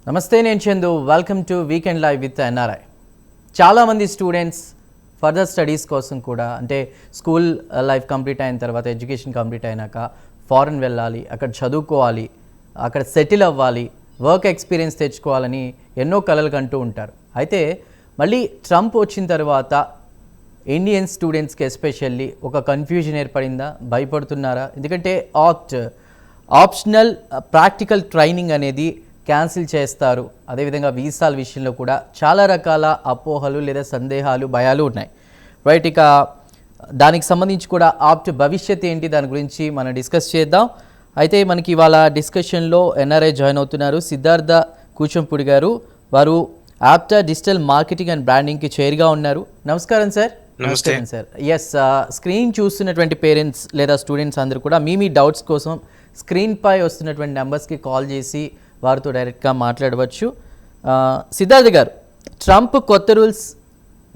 నమస్తే, నేను Chandu. Welcome to weekend live with NRI. చాలామంది స్టూడెంట్స్ ఫర్దర్ స్టడీస్ కోసం కూడా, అంటే స్కూల్ లైఫ్ కంప్లీట్ అయిన తర్వాత, ఎడ్యుకేషన్ కంప్లీట్ అయినాక ఫారెన్ వెళ్ళాలి, అక్కడ చదువుకోవాలి, అక్కడ సెటిల్ అవ్వాలి, వర్క్ ఎక్స్పీరియన్స్ తెచ్చుకోవాలని ఎన్నో కలలు కంటూ ఉంటారు. అయితే మళ్ళీ ట్రంప్ వచ్చిన తర్వాత ఇండియన్ స్టూడెంట్స్కి ఎస్పెషల్లీ ఒక కన్ఫ్యూజన్ ఏర్పడిందా? భయపడుతున్నారా? ఎందుకంటే ఆప్షనల్ ప్రాక్టికల్ ట్రైనింగ్ అనేది క్యాన్సిల్ చేస్తారు. అదేవిధంగా వీసాల విషయంలో కూడా చాలా రకాల అపోహలు లేదా సందేహాలు, భయాలు ఉన్నాయి. రైట్, ఇక దానికి సంబంధించి కూడా భవిష్యత్ ఏంటి, దాని గురించి మనం డిస్కస్ చేద్దాం. అయితే మనకి ఇవాళ డిస్కషన్లో ఎన్ఆర్ఐ జాయిన్ అవుతున్నారు సిద్ధార్థ కూచంపూడి గారు. వారు ఆప్టా డిజిటల్ మార్కెటింగ్ అండ్ బ్రాండింగ్కి చైర్గా ఉన్నారు. నమస్కారం సార్. నమస్కారం సార్. ఎస్, స్క్రీన్ చూస్తున్నటువంటి పేరెంట్స్ లేదా స్టూడెంట్స్ అందరూ కూడా మీ డౌట్స్ కోసం స్క్రీన్పై వస్తున్నటువంటి నెంబర్స్కి కాల్ చేసి వారితో డైరెక్ట్గా మాట్లాడవచ్చు. సిద్ధార్థ్ గారు, ట్రంప్ కొత్త రూల్స్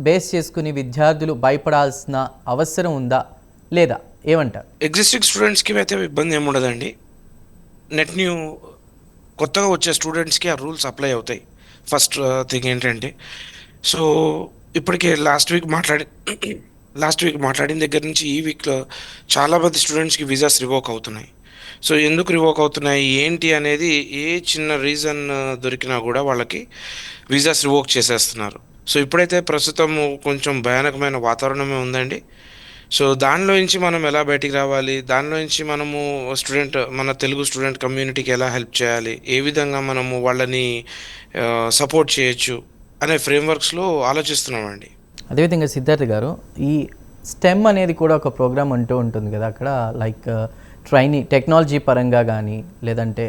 బేస్ చేసుకుని విద్యార్థులు భయపడాల్సిన అవసరం ఉందా లేదా, ఏమంటారు? ఎగ్జిస్టింగ్ స్టూడెంట్స్కి అయితే ఇబ్బంది ఏమి ఉండదండి. నెట్ న్యూ కొత్తగా వచ్చే స్టూడెంట్స్కి ఆ రూల్స్ అప్లై అవుతాయి. ఫస్ట్ థింగ్ ఏంటంటే, సో ఇప్పటికే లాస్ట్ వీక్ మాట్లాడిన దగ్గర నుంచి ఈ వీక్లో చాలామంది స్టూడెంట్స్కి వీసాస్ రివోక్ అవుతున్నాయి. సో ఎందుకు రివోక్ అవుతున్నాయి ఏంటి అనేది ఏ చిన్న రీజన్ దొరికినా కూడా వాళ్ళకి వీసాస్ రివోక్ చేసేస్తున్నారు. సో ఇప్పుడైతే ప్రస్తుతం కొంచెం భయానకమైన వాతావరణమే ఉందండి. సో దానిలో నుంచి మనం ఎలా బయటికి రావాలి, దానిలో నుంచి మనము మన తెలుగు స్టూడెంట్ కమ్యూనిటీకి ఎలా హెల్ప్ చేయాలి, ఏ విధంగా మనము వాళ్ళని సపోర్ట్ చేయొచ్చు అనే ఫ్రేమ్వర్క్స్లో ఆలోచిస్తున్నామండి. అదేవిధంగా సిద్ధార్థ్ గారు, ఈ స్టెమ్ అనేది కూడా ఒక ప్రోగ్రామ్ అంటూ ఉంటుంది కదా, అక్కడ లైక్ ట్రైనింగ్ టెక్నాలజీ పరంగా కానీ, లేదంటే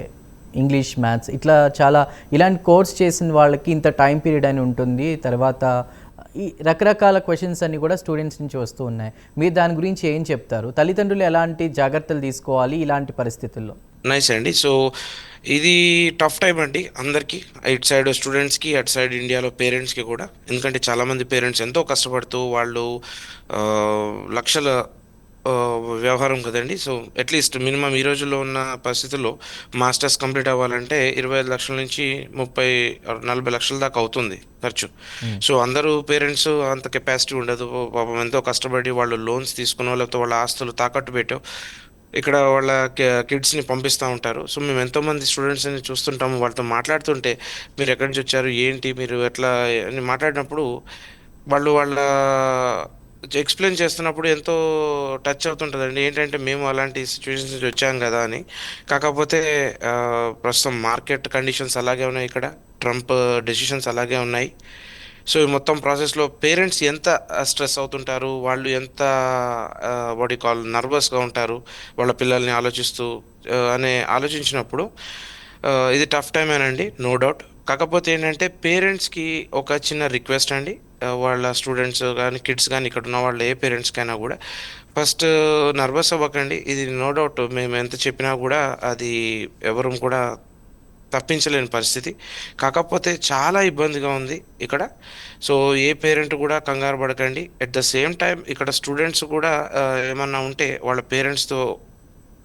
ఇంగ్లీష్, మ్యాథ్స్, ఇట్లా చాలా ఇలాంటి కోర్స్ చేసిన వాళ్ళకి ఇంత టైం పీరియడ్ అని ఉంటుంది. తర్వాత ఈ రకరకాల క్వశ్చన్స్ అన్నీ కూడా స్టూడెంట్స్ నుంచి వస్తూ ఉన్నాయి. మీరు దాని గురించి ఏం చెప్తారు? తల్లిదండ్రులు ఎలాంటి జాగ్రత్తలు తీసుకోవాలి ఇలాంటి పరిస్థితుల్లో? నైస్ అండి. సో ఇది టఫ్ టైం అండి అందరికీ, ఇటు సైడ్ స్టూడెంట్స్కి, అటు సైడ్ ఇండియాలో పేరెంట్స్కి కూడా. ఎందుకంటే చాలామంది పేరెంట్స్ ఎంతో కష్టపడుతూ వాళ్ళు లక్షల వ్యవహారం కదండి. సో అట్లీస్ట్ మినిమం ఈ రోజుల్లో ఉన్న పరిస్థితుల్లో మాస్టర్స్ కంప్లీట్ అవ్వాలంటే 25 లక్షల నుంచి 30-40 లక్షల దాకా అవుతుంది ఖర్చు. సో అందరూ పేరెంట్స్ అంత కెపాసిటీ ఉండదు. పాపం ఎంతో కష్టపడి వాళ్ళు లోన్స్ తీసుకునో లేకపోతే వాళ్ళ ఆస్తులు తాకట్టు పెట్టో ఇక్కడ వాళ్ళ కిడ్స్ని పంపిస్తూ ఉంటారు. సో మేము ఎంతోమంది స్టూడెంట్స్ని చూస్తుంటాము. వాళ్ళతో మాట్లాడుతుంటే మీరు ఎక్కడి నుంచి వచ్చారు, ఏంటి, మీరు ఎట్లా అని మాట్లాడినప్పుడు వాళ్ళ ఎక్స్ప్లెయిన్ చేస్తున్నప్పుడు ఎంతో టచ్ అవుతుంటుందండి. ఏంటంటే మేము అలాంటి సిచ్యువేషన్స్ నుంచి వచ్చాం కదా అని. కాకపోతే ప్రస్తుతం మార్కెట్ కండిషన్స్ అలాగే ఉన్నాయి, ఇక్కడ ట్రంప్ డెసిషన్స్ అలాగే ఉన్నాయి. సో ఈ మొత్తం ప్రాసెస్లో పేరెంట్స్ ఎంత స్ట్రెస్ అవుతుంటారు, వాళ్ళు ఎంత వాడి కాల్ నర్వస్గా ఉంటారు వాళ్ళ పిల్లల్ని ఆలోచిస్తూ ఆలోచించినప్పుడు ఇది టఫ్ టైమేనండి, నో డౌట్. కాకపోతే ఏంటంటే పేరెంట్స్కి ఒక చిన్న రిక్వెస్ట్ అండి. వాళ్ళ స్టూడెంట్స్ కానీ కిడ్స్ కానీ ఇక్కడ ఉన్న వాళ్ళ ఏ పేరెంట్స్కైనా కూడా ఫస్ట్ నర్వస్ అవ్వకండి. ఇది నో డౌట్ మేము ఎంత చెప్పినా కూడా అది ఎవరు కూడా తప్పించలేని పరిస్థితి. కాకపోతే చాలా ఇబ్బందిగా ఉంది ఇక్కడ. సో ఏ పేరెంట్ కూడా కంగారు పడకండి. ఎట్ ద సేమ్ టైం ఇక్కడ స్టూడెంట్స్ కూడా ఏమన్నా ఉంటే వాళ్ళ పేరెంట్స్తో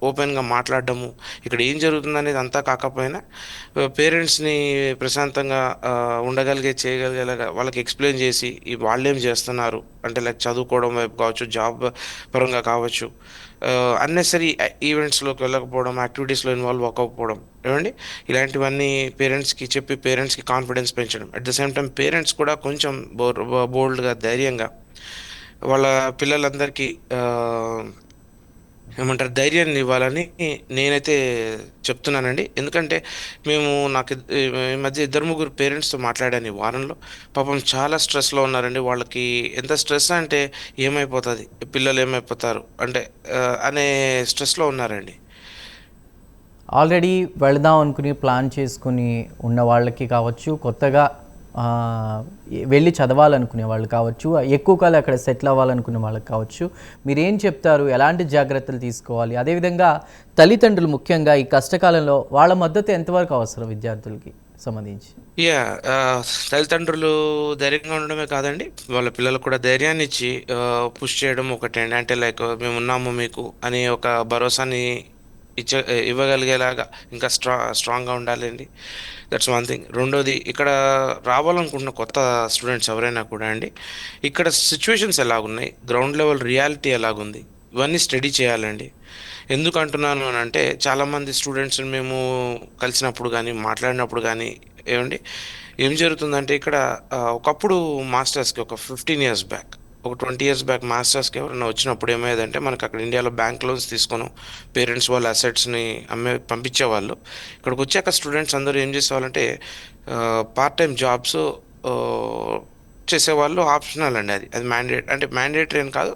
ఓపెన్గా మాట్లాడడము, ఇక్కడ ఏం జరుగుతుంది అనేది అంతా కాకపోయినా పేరెంట్స్ని ప్రశాంతంగా చేయగలిగేలాగా వాళ్ళకి ఎక్స్ప్లెయిన్ చేసి వాళ్ళేం చేస్తున్నారు అంటే లైక్ చదువుకోవడం వైపు కావచ్చు, జాబ్ పరంగా కావచ్చు, అన్నెసరీ ఈవెంట్స్లోకి వెళ్ళకపోవడం, యాక్టివిటీస్లో ఇన్వాల్వ్ అవ్వకపోవడం, ఏమండి ఇలాంటివన్నీ పేరెంట్స్కి చెప్పి పేరెంట్స్కి కాన్ఫిడెన్స్ పెంచడం. At the same time parents కూడా కొంచెం బోల్డ్గా, ధైర్యంగా వాళ్ళ పిల్లలందరికీ ఏమంటారు ధైర్యాన్ని ఇవ్వాలని నేనైతే చెప్తున్నానండి. ఎందుకంటే ఈ మధ్య 2-3 పేరెంట్స్తో మాట్లాడాను ఈ వారంలో. పాపం చాలా స్ట్రెస్లో ఉన్నారండి. వాళ్ళకి ఎంత స్ట్రెస్ అంటే ఏమైపోతుంది, పిల్లలు ఏమైపోతారు అంటే అనే స్ట్రెస్లో ఉన్నారండి. ఆల్రెడీ వెళదాం అనుకుని ప్లాన్ చేసుకుని ఉన్న వాళ్ళకి కావచ్చు, కొత్తగా వెళ్ళి చదవాలనుకునే వాళ్ళు కావచ్చు, ఎక్కువ కాలం అక్కడ సెటిల్ అవ్వాలనుకునే వాళ్ళకి కావచ్చు, మీరేం చెప్తారు? ఎలాంటి జాగ్రత్తలు తీసుకోవాలి? అదేవిధంగా తల్లిదండ్రులు ముఖ్యంగా ఈ కష్టకాలంలో వాళ్ళ మద్దతు ఎంతవరకు అవసరం విద్యార్థులకి సంబంధించి? తల్లిదండ్రులు ధైర్యంగా ఉండడమే కాదండి, వాళ్ళ పిల్లలకు కూడా ధైర్యాన్ని ఇచ్చి పుష్ చేయడం ఒకటండి. అంటే లైక్ మేము ఉన్నాము మీకు అనే ఒక భరోసాని ఇచ్చ ఇవ్వగలిగేలాగా ఇంకా స్ట్రాంగ్గా ఉండాలండి. That's one thing. రెండోది, ఇక్కడ రావాలనుకుంటున్న కొత్త స్టూడెంట్స్ ఎవరైనా కూడా అండి, ఇక్కడ సిచ్యువేషన్స్ ఎలాగున్నాయి, గ్రౌండ్ లెవెల్ రియాలిటీ ఎలాగుంది, ఇవన్నీ స్టడీ చేయాలండి. ఎందుకు అంటున్నాను అని అంటే, చాలామంది స్టూడెంట్స్ మేము కలిసినప్పుడు కానీ మాట్లాడినప్పుడు కానీ ఏమండి ఏం జరుగుతుందంటే ఇక్కడ ఒకప్పుడు మాస్టర్స్కి ఒక 15 years బ్యాక్, ఒక 20 years బ్యాక్ మాస్టర్స్కి ఎవరైనా వచ్చినప్పుడు ఏమయ్యేదంటే, మనకి అక్కడ ఇండియాలో బ్యాంక్ లోన్స్ తీసుకొని పేరెంట్స్ వాళ్ళ అసెట్స్ని పంపించేవాళ్ళు. ఇక్కడికి వచ్చాక స్టూడెంట్స్ అందరూ ఏం చేసేవాళ్ళంటే పార్ట్ టైం జాబ్స్ చేసేవాళ్ళు. ఆప్షనల్ అండి, అది అది మ్యాండేట్ అంటే మ్యాండేటరీ అని కాదు.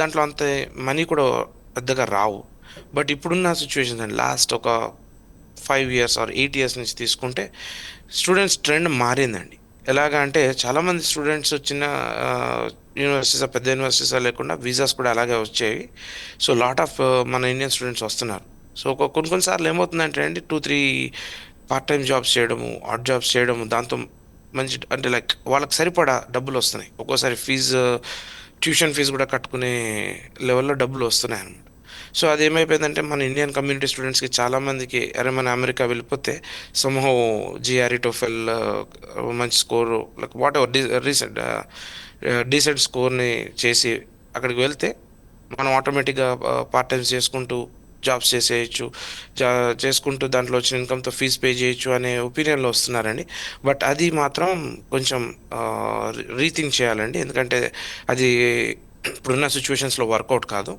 దాంట్లో అంత మనీ కూడా పెద్దగా రావు. బట్ ఇప్పుడున్న సిచ్యువేషన్ అండి, లాస్ట్ ఒక 5 years ఆర్ 8 years నుంచి తీసుకుంటే స్టూడెంట్స్ ట్రెండ్ మారిందండి. ఎలాగా అంటే, చాలామంది స్టూడెంట్స్ చిన్న యూనివర్సిటీస్, పెద్ద యూనివర్సిటీస్ లేకుండా వీసాస్ కూడా అలాగే వచ్చాయి. సో లాట్ ఆఫ్ మన ఇండియన్ స్టూడెంట్స్ వస్తున్నారు. సో కొన్నిసార్లు ఏమవుతుందంటే అండి, 2-3 పార్ట్ టైం జాబ్స్ చేయడము, ఆడ్ జాబ్స్ చేయడము, దాంతో మంచి అంటే లైక్ వాళ్ళకి సరిపడా డబ్బులు వస్తున్నాయి. ఒక్కోసారి ట్యూషన్ ఫీజు కూడా కట్టుకునే లెవెల్లో డబ్బులు వస్తున్నాయి అన్నమాట. సో అది ఏమైపోయిందంటే, మన ఇండియన్ కమ్యూనిటీ స్టూడెంట్స్కి చాలామందికి, అరే మన అమెరికా వెళ్ళిపోతే సమ్హౌ జిఆర్ఈ టోఫెల్ మంచి score, like whatever decent స్కోర్ని చేసి అక్కడికి వెళ్తే మనం ఆటోమేటిక్గా పార్ట్ టైమ్స్ చేసుకుంటూ జాబ్స్ చేసేయచ్చు, చేసుకుంటూ దాంట్లో వచ్చిన ఇన్కమ్తో ఫీజు పే చేయొచ్చు అనే ఒపీనియన్లో వస్తున్నారండి. బట్ అది మాత్రం కొంచెం రీథింక్ చేయాలండి, ఎందుకంటే అది ఇప్పుడున్న సిచ్యువేషన్స్లో వర్కౌట్ కాదు.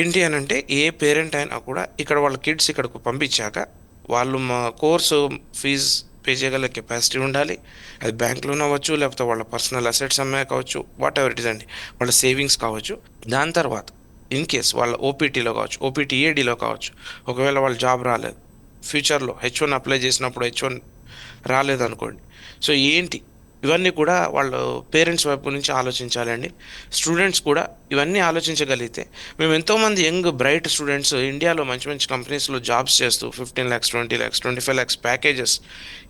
ఏంటి అని అంటే, ఏ పేరెంట్ అయినా కూడా ఇక్కడ వాళ్ళ కిడ్స్ ఇక్కడకు పంపించాక వాళ్ళు మా కోర్సు ఫీజ్ పే చేయగల కెపాసిటీ ఉండాలి. అది బ్యాంక్ లోన్ అవ్వచ్చు, లేకపోతే వాళ్ళ పర్సనల్ అసెట్స్ అమ్మాయి కావచ్చు, వాట్ ఎవర్ ఇట్ ఇస్ అండి, వాళ్ళ సేవింగ్స్ కావచ్చు. దాని తర్వాత ఇన్ కేస్ వాళ్ళ ఓపీటీలో కావచ్చు, ఓపీటీఏడీలో కావచ్చు, ఒకవేళ వాళ్ళ జాబ్ రాలేదు, ఫ్యూచర్లో H1 అప్లై చేసినప్పుడు H1 రాలేదనుకోండి, సో ఏంటి, ఇవన్నీ కూడా వాళ్ళు పేరెంట్స్ వైపు నుంచి ఆలోచించాలండి. స్టూడెంట్స్ కూడా ఇవన్నీ ఆలోచించగలిగితే, మేము ఎంతోమంది యంగ్ బ్రైట్ స్టూడెంట్స్ ఇండియాలో మంచి మంచి కంపెనీస్లో జాబ్స్ చేస్తూ 15 lakhs, 20 lakhs, 25 lakhs ప్యాకేజెస్,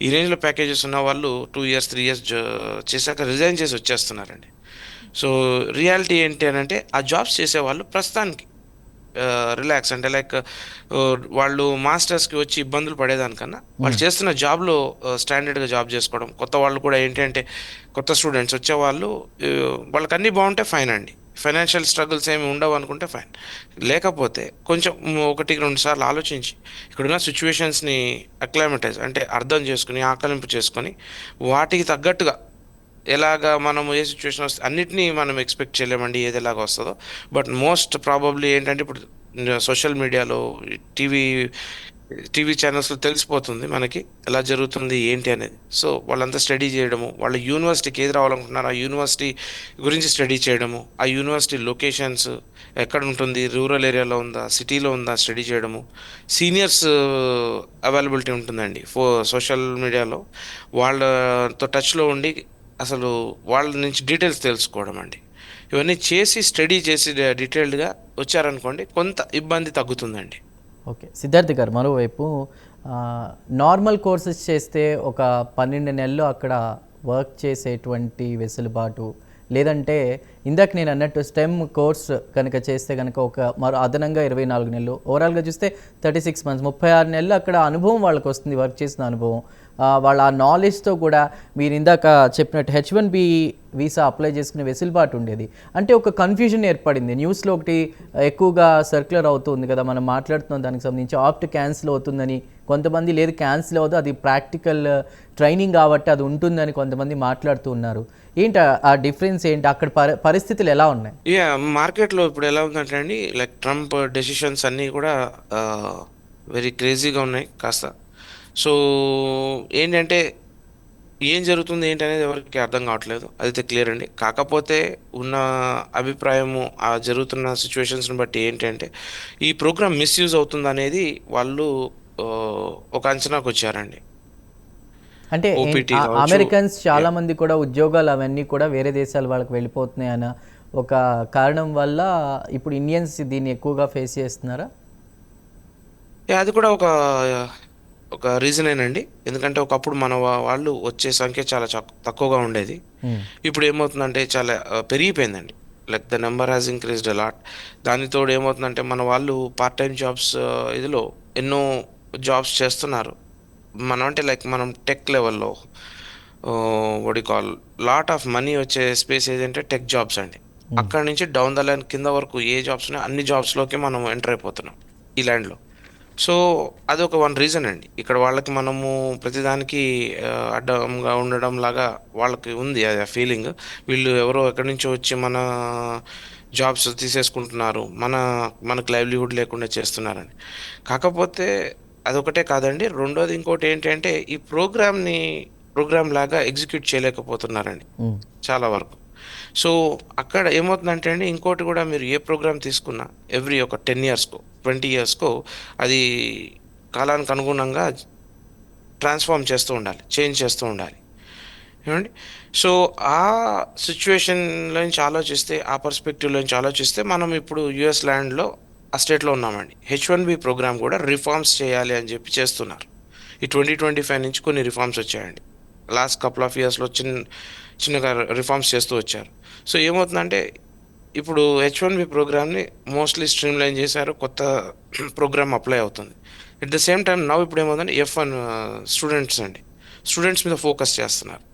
ఈ రేంజ్లో ప్యాకేజెస్ ఉన్న వాళ్ళు 2 years, 3 years చేశాక రిజైన్ చేసి వచ్చేస్తున్నారండి. సో రియాలిటీ ఏంటి అని అంటే, ఆ జాబ్స్ చేసేవాళ్ళు ప్రస్తుతానికి రిలాక్స్ అంటే లైక్ వాళ్ళు మాస్టర్స్కి వచ్చి ఇబ్బందులు పడేదానికన్నా వాళ్ళు చేస్తున్న జాబ్లో స్టాండర్డ్గా జాబ్ చేసుకోవడం. కొత్త వాళ్ళు కూడా ఏంటి అంటే, కొత్త స్టూడెంట్స్ వచ్చేవాళ్ళు వాళ్ళకి అన్నీ బాగుంటే ఫైన్ అండి, ఫైనాన్షియల్ స్ట్రగుల్స్ ఏమి ఉండవు అనుకుంటే ఫైన్. లేకపోతే కొంచెం 1-2 సార్లు ఆలోచించి ఇక్కడున్న సిచ్యువేషన్స్ని అక్లైమటైజ్ అంటే అర్థం చేసుకుని, ఆకలింపు చేసుకొని, వాటికి తగ్గట్టుగా ఎలాగా మనము ఏ సిచ్యువేషన్ వస్తే అన్నిటినీ మనం ఎక్స్పెక్ట్ చేయలేమండి, ఏది ఎలాగ వస్తుందో. బట్ మోస్ట్ ప్రాబబ్లీ ఏంటంటే, ఇప్పుడు సోషల్ మీడియాలో, టీవీ టీవీ ఛానల్స్లో తెలిసిపోతుంది మనకి ఎలా జరుగుతుంది ఏంటి అనేది. సో వాళ్ళంతా స్టడీ చేయడము, వాళ్ళ యూనివర్సిటీకి ఏది రావాలనుకుంటున్నారో ఆ యూనివర్సిటీ గురించి స్టడీ చేయడము, ఆ యూనివర్సిటీ లొకేషన్స్ ఎక్కడ ఉంటుంది, రూరల్ ఏరియాలో ఉందా, సిటీలో ఉందా, స్టడీ చేయడము. సీనియర్స్ అవైలబిలిటీ ఉంటుందండి సోషల్ మీడియాలో, వాళ్ళతో టచ్లో ఉండి అసలు వాళ్ళ నుంచి డీటెయిల్స్ తెలుసుకోవడం అండి. ఇవన్నీ చేసి స్టడీ చేసి డీటెయిల్డ్గా వచ్చారనుకోండి, కొంత ఇబ్బంది తగ్గుతుందండి. ఓకే సిద్ధార్థ్ గారు, మరోవైపు నార్మల్ కోర్సెస్ చేస్తే ఒక 12 నెలలు అక్కడ వర్క్ చేసేటువంటి వెసులుబాటు, లేదంటే ఇందాక నేను అన్నట్టు స్టెమ్ కోర్స్ కనుక చేస్తే కనుక మరో అదనంగా 24 నెలలు, ఓవరాల్గా చూస్తే 36 months, 36 నెలలు అక్కడ అనుభవం వాళ్ళకి వస్తుంది, వర్క్ చేసిన అనుభవం. వాళ్ళ ఆ నాలెడ్జ్తో కూడా మీరు ఇందాక చెప్పినట్టు H1B వీసా అప్లై చేసుకునే వెసులుబాటు ఉండేది. అంటే ఒక కన్ఫ్యూజన్ ఏర్పడింది, న్యూస్లో ఒకటి ఎక్కువగా సర్క్యులర్ అవుతుంది కదా, మనం మాట్లాడుతున్నాం దానికి సంబంధించి ఆప్ట్ క్యాన్సిల్ అవుతుందని కొంతమంది, లేదు క్యాన్సిల్ అవ్వదు, అది ప్రాక్టికల్ ట్రైనింగ్ కాబట్టి అది ఉంటుందని కొంతమంది మాట్లాడుతూ ఉన్నారు. ఏంటి ఆ డిఫరెన్స్ ఏంటి, అక్కడ పరిస్థితులు ఎలా ఉన్నాయి? మార్కెట్లో ఇప్పుడు ఎలా ఉందంటే అండి, లైక్ ట్రంప్ డెసిషన్స్ అన్నీ కూడా వెరీ క్రేజీగా ఉన్నాయి కాస్త. సో ఏంటంటే, ఏం జరుగుతుంది ఏంటి అనేది ఎవరికి అర్థం కావట్లేదు, అదైతే క్లియర్ అండి. కాకపోతే ఉన్న అభిప్రాయము ఆ జరుగుతున్న సిచ్యువేషన్స్ని బట్టి ఏంటంటే, ఈ ప్రోగ్రామ్ మిస్యూజ్ అవుతుంది అనేది వాళ్ళు ఒక అంచనాకు వచ్చారండి. అంటే ఓపీటీ కావచ్చు, అమెరికన్స్ చాలా మంది కూడా ఉద్యోగాలు అవన్నీ కూడా వేరే దేశాల వాళ్ళకి వెళ్ళిపోతున్నాయి అన్న ఒక కారణం వల్ల ఇప్పుడు ఇండియన్స్ దీన్ని ఎక్కువగా ఫేస్ చేస్తున్నారా? అది కూడా ఒక రీజనేనండి. ఎందుకంటే ఒకప్పుడు మన వాళ్ళు వచ్చే సంఖ్య చాలా తక్కువగా ఉండేది. ఇప్పుడు ఏమవుతుందంటే చాలా పెరిగిపోయిందండి. Like the number has increased a lot. దానితోడు ఏమవుతుందంటే మన వాళ్ళు పార్ట్ టైం జాబ్స్ ఇదిలో ఎన్నో జాబ్స్ చేస్తున్నారు. మనం అంటే లైక్ మనం టెక్ లెవెల్లో వడి కాల్ లాట్ ఆఫ్ మనీ వచ్చే స్పేస్ ఏదంటే టెక్ జాబ్స్ అండి. అక్కడ నుంచి డౌన్ ద లైన్ కింద వరకు ఏ జాబ్స్ ఉన్నాయో అన్ని జాబ్స్లోకి మనం ఎంటర్ అయిపోతున్నాం ఈ ల్యాండ్లో. సో అదొక వన్ రీజన్ అండి. ఇక్కడ వాళ్ళకి మనము ప్రతిదానికి అడ్డంగా ఉండడం లాగా వాళ్ళకి ఉంది అది ఫీలింగ్. వీళ్ళు ఎవరో ఎక్కడి నుంచో వచ్చి మన జాబ్స్ తీసేసుకుంటున్నారు, మనకు లైవ్లీహుడ్ లేకుండా చేస్తున్నారని. కాకపోతే అదొకటే కాదండి, రెండోది ఇంకోటి ఏంటంటే ఈ ప్రోగ్రామ్ లాగా ఎగ్జిక్యూట్ చేయలేకపోతున్నారండి చాలా వరకు. సో అక్కడ ఏమవుతుందంటే అండి, ఇంకోటి కూడా మీరు ఏ ప్రోగ్రామ్ తీసుకున్నా ఎవ్రీ ఒక 10 ఇయర్స్కో 20 ఇయర్స్కో అది కాలానికి అనుగుణంగా ట్రాన్స్ఫార్మ్ చేస్తూ ఉండాలి, చేంజ్ చేస్తూ ఉండాలి. ఏమండి? సో ఆ సిచ్యువేషన్లో నుంచి ఆలోచిస్తే, ఆ పర్స్పెక్టివ్లో నుంచి ఆలోచిస్తే మనం ఇప్పుడు యుఎస్ ల్యాండ్లో ఆ స్టేట్లో ఉన్నామండి. H1B ప్రోగ్రామ్ కూడా రిఫార్మ్స్ చేయాలి అని చెప్పి చేస్తున్నారు. ఈ 2025 నుంచి కొన్ని రిఫార్మ్స్ వచ్చాయండి. లాస్ట్ కపుల్ ఆఫ్ ఇయర్స్లో చిన్నగా రిఫార్మ్స్ చేస్తూ వచ్చారు. సో ఏమవుతుందంటే ఇప్పుడు H1B ప్రోగ్రామ్ని మోస్ట్లీ స్ట్రీమ్ లైన్ చేశారు, కొత్త ప్రోగ్రామ్ అప్లై అవుతుంది. At the same time now ఇప్పుడు ఏమవుతుందంటే F1 స్టూడెంట్స్ అండి, స్టూడెంట్స్ మీద ఫోకస్ చేస్తున్నారు.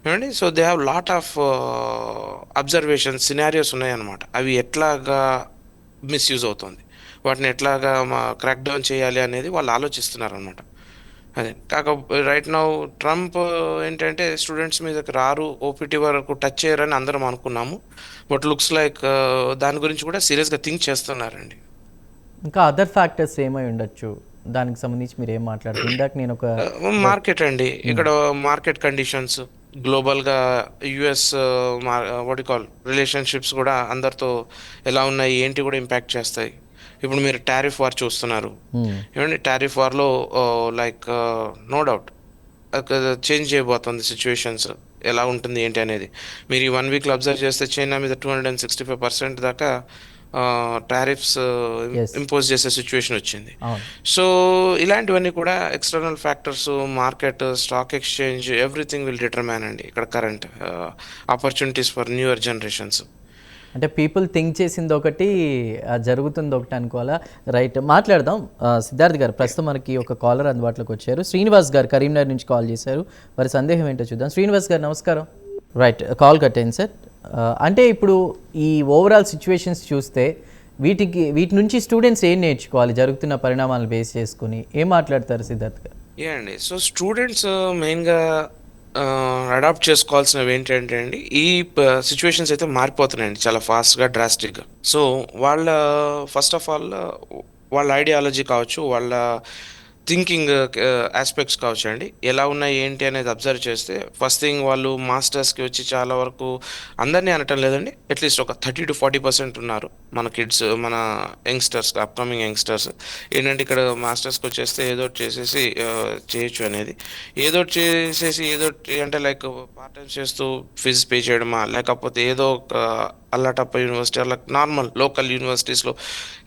ఏమండి? So they have lot of observations scenarios ఉన్నాయన్నమాట. అవి ఎట్లాగా మిస్యూజ్ అవుతుంది, వాటిని ఎట్లాగా క్రాక్ డౌన్ చేయాలి అనేది వాళ్ళు ఆలోచిస్తున్నారు అనమాట. అదే రైట్ నౌ ట్రంప్ ఏంటంటే స్టూడెంట్స్ మీదకి రారు, ఓపీటీ వరకు టచ్ చేయరని అందరం అనుకున్నాము. బట్ లుక్స్ లైక్ దాని గురించి కూడా సీరియస్గా థింక్ చేస్తున్నారండి. ఇంకా అదర్ ఫ్యాక్టర్స్ ఏమై ఉండొచ్చు దానికి సంబంధించి మీరు ఏం మాట్లాడుతున్నారు? ఇందాక నేను ఒక మార్కెట్ అండి, ఇక్కడ మార్కెట్ కండిషన్స్ గ్లోబల్గా యుఎస్ వాట్ కాల్ రిలేషన్షిప్స్ కూడా అందరితో ఎలా ఉన్నాయి ఏంటి కూడా ఇంపాక్ట్ చేస్తాయి. ఇప్పుడు మీరు టారిఫ్ వార్ చూస్తున్నారు. ఏమండి? టారిఫ్ వార్లో లైక్ నో డౌట్ చేంజ్ చేయబోతుంది సిచ్యువేషన్స్, ఎలా ఉంటుంది ఏంటి అనేది. మీరు ఈ 1 వీక్లో అబ్జర్వ్ చేస్తే చైనా మీద 265% దాకా టారిఫ్స్ ఎస్, ఇంపోజ్ చేసే సిచ్యువేషన్ వచ్చింది. అవును. సో ఇలాంటివన్నీ కూడా external factors, market, stock exchange, everything will determine అండి ఇక్కడ current opportunities for newer generations. అంటే పీపుల్ థింక్ చేసింది ఒకటి, జరుగుతుంది ఒకటి అనుకోవాలా? రైట్, మాట్లాడదాం. సిద్ధార్థ్ గారు, ప్రస్తుతం మనకి ఒక కాలర్ అందుబాటులోకి వచ్చారు. శ్రీనివాస్ గారు కరీంనగర్ నుంచి కాల్ చేశారు. వారి సందేహం ఏంటో చూద్దాం. శ్రీనివాస్ గారు నమస్కారం. రైట్, కాల్ కట్ అయింది సార్. అంటే ఇప్పుడు ఈ ఓవరాల్ సిచ్యువేషన్స్ చూస్తే వీటి నుంచి స్టూడెంట్స్ ఏం నేర్చుకోవాలి జరుగుతున్న పరిణామాలను బేస్ చేసుకుని? ఏం మాట్లాడతారు సిద్ధార్థ్ గారు? అండి, సో స్టూడెంట్స్ మెయిన్గా అడాప్ట్ చేసుకోవాల్సినవి ఏంటంటే అండి, ఈ సిచ్యువేషన్స్ అయితే మారిపోతున్నాయండి చాలా ఫాస్ట్గా, డ్రాస్టిక్గా. సో ఫస్ట్ ఆఫ్ ఆల్ వాళ్ళ ఐడియాలజీ కావచ్చు, వాళ్ళ థింకింగ్ ఆస్పెక్ట్స్ కావచ్చు అండి, ఎలా ఉన్నాయి ఏంటి అనేది అబ్జర్వ్ చేస్తే ఫస్ట్ థింగ్ వాళ్ళు మాస్టర్స్కి వచ్చి చాలా వరకు, అందరినీ అనటం లేదండి, అట్లీస్ట్ ఒక 30-40% ఉన్నారు మన కిడ్స్, మన యంగ్స్టర్స్, అప్కమింగ్ యంగ్స్టర్స్ ఏంటంటే ఇక్కడ మాస్టర్స్కి వచ్చేస్తే ఏదో ఒకటి చేసేసి చేయొచ్చు అనేది. ఏదో ఒకటి చేసేసి ఏదో అంటే లైక్ పార్ట్ టైం చేస్తూ ఫీజు పే చేయడమా, లేకపోతే ఏదో ఒక అల్లాటప్ప యూనివర్సిటీ అలా నార్మల్ లోకల్ యూనివర్సిటీస్లో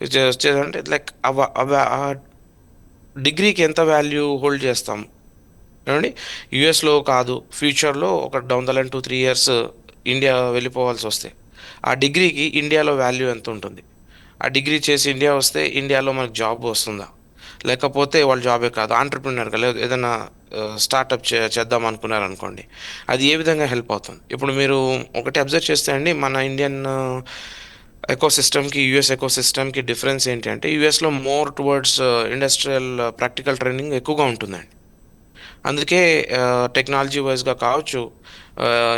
వచ్చేదంటే లైక్ డిగ్రీకి ఎంత వాల్యూ హోల్డ్ చేస్తాం ఏమండి? యుఎస్లో కాదు, ఫ్యూచర్లో ఒక down the line 2-3 years India వెళ్ళిపోవాల్సి వస్తే ఆ డిగ్రీకి ఇండియాలో వాల్యూ ఎంత ఉంటుంది? ఆ డిగ్రీ చేసి ఇండియా వస్తే ఇండియాలో మనకు జాబ్ వస్తుందా? లేకపోతే వాళ్ళ జాబే కాదు, ఆంటర్ప్రినర్గా లేదా ఏదైనా స్టార్టప్ చేద్దాం అనుకున్నారు అనుకోండి, అది ఏ విధంగా హెల్ప్ అవుతుంది? ఇప్పుడు మీరు ఒకటి అబ్జర్వ్ చేస్తే అండి, మన ఇండియన్ ఎకోసిస్టమ్కి యూఎస్ ఎకోసిస్టమ్కి డిఫరెన్స్ ఏంటి అంటే, యూఎస్లో more towards industrial practical training ఎక్కువగా ఉంటుందండి. అందుకే టెక్నాలజీ వైజ్గా కావచ్చు,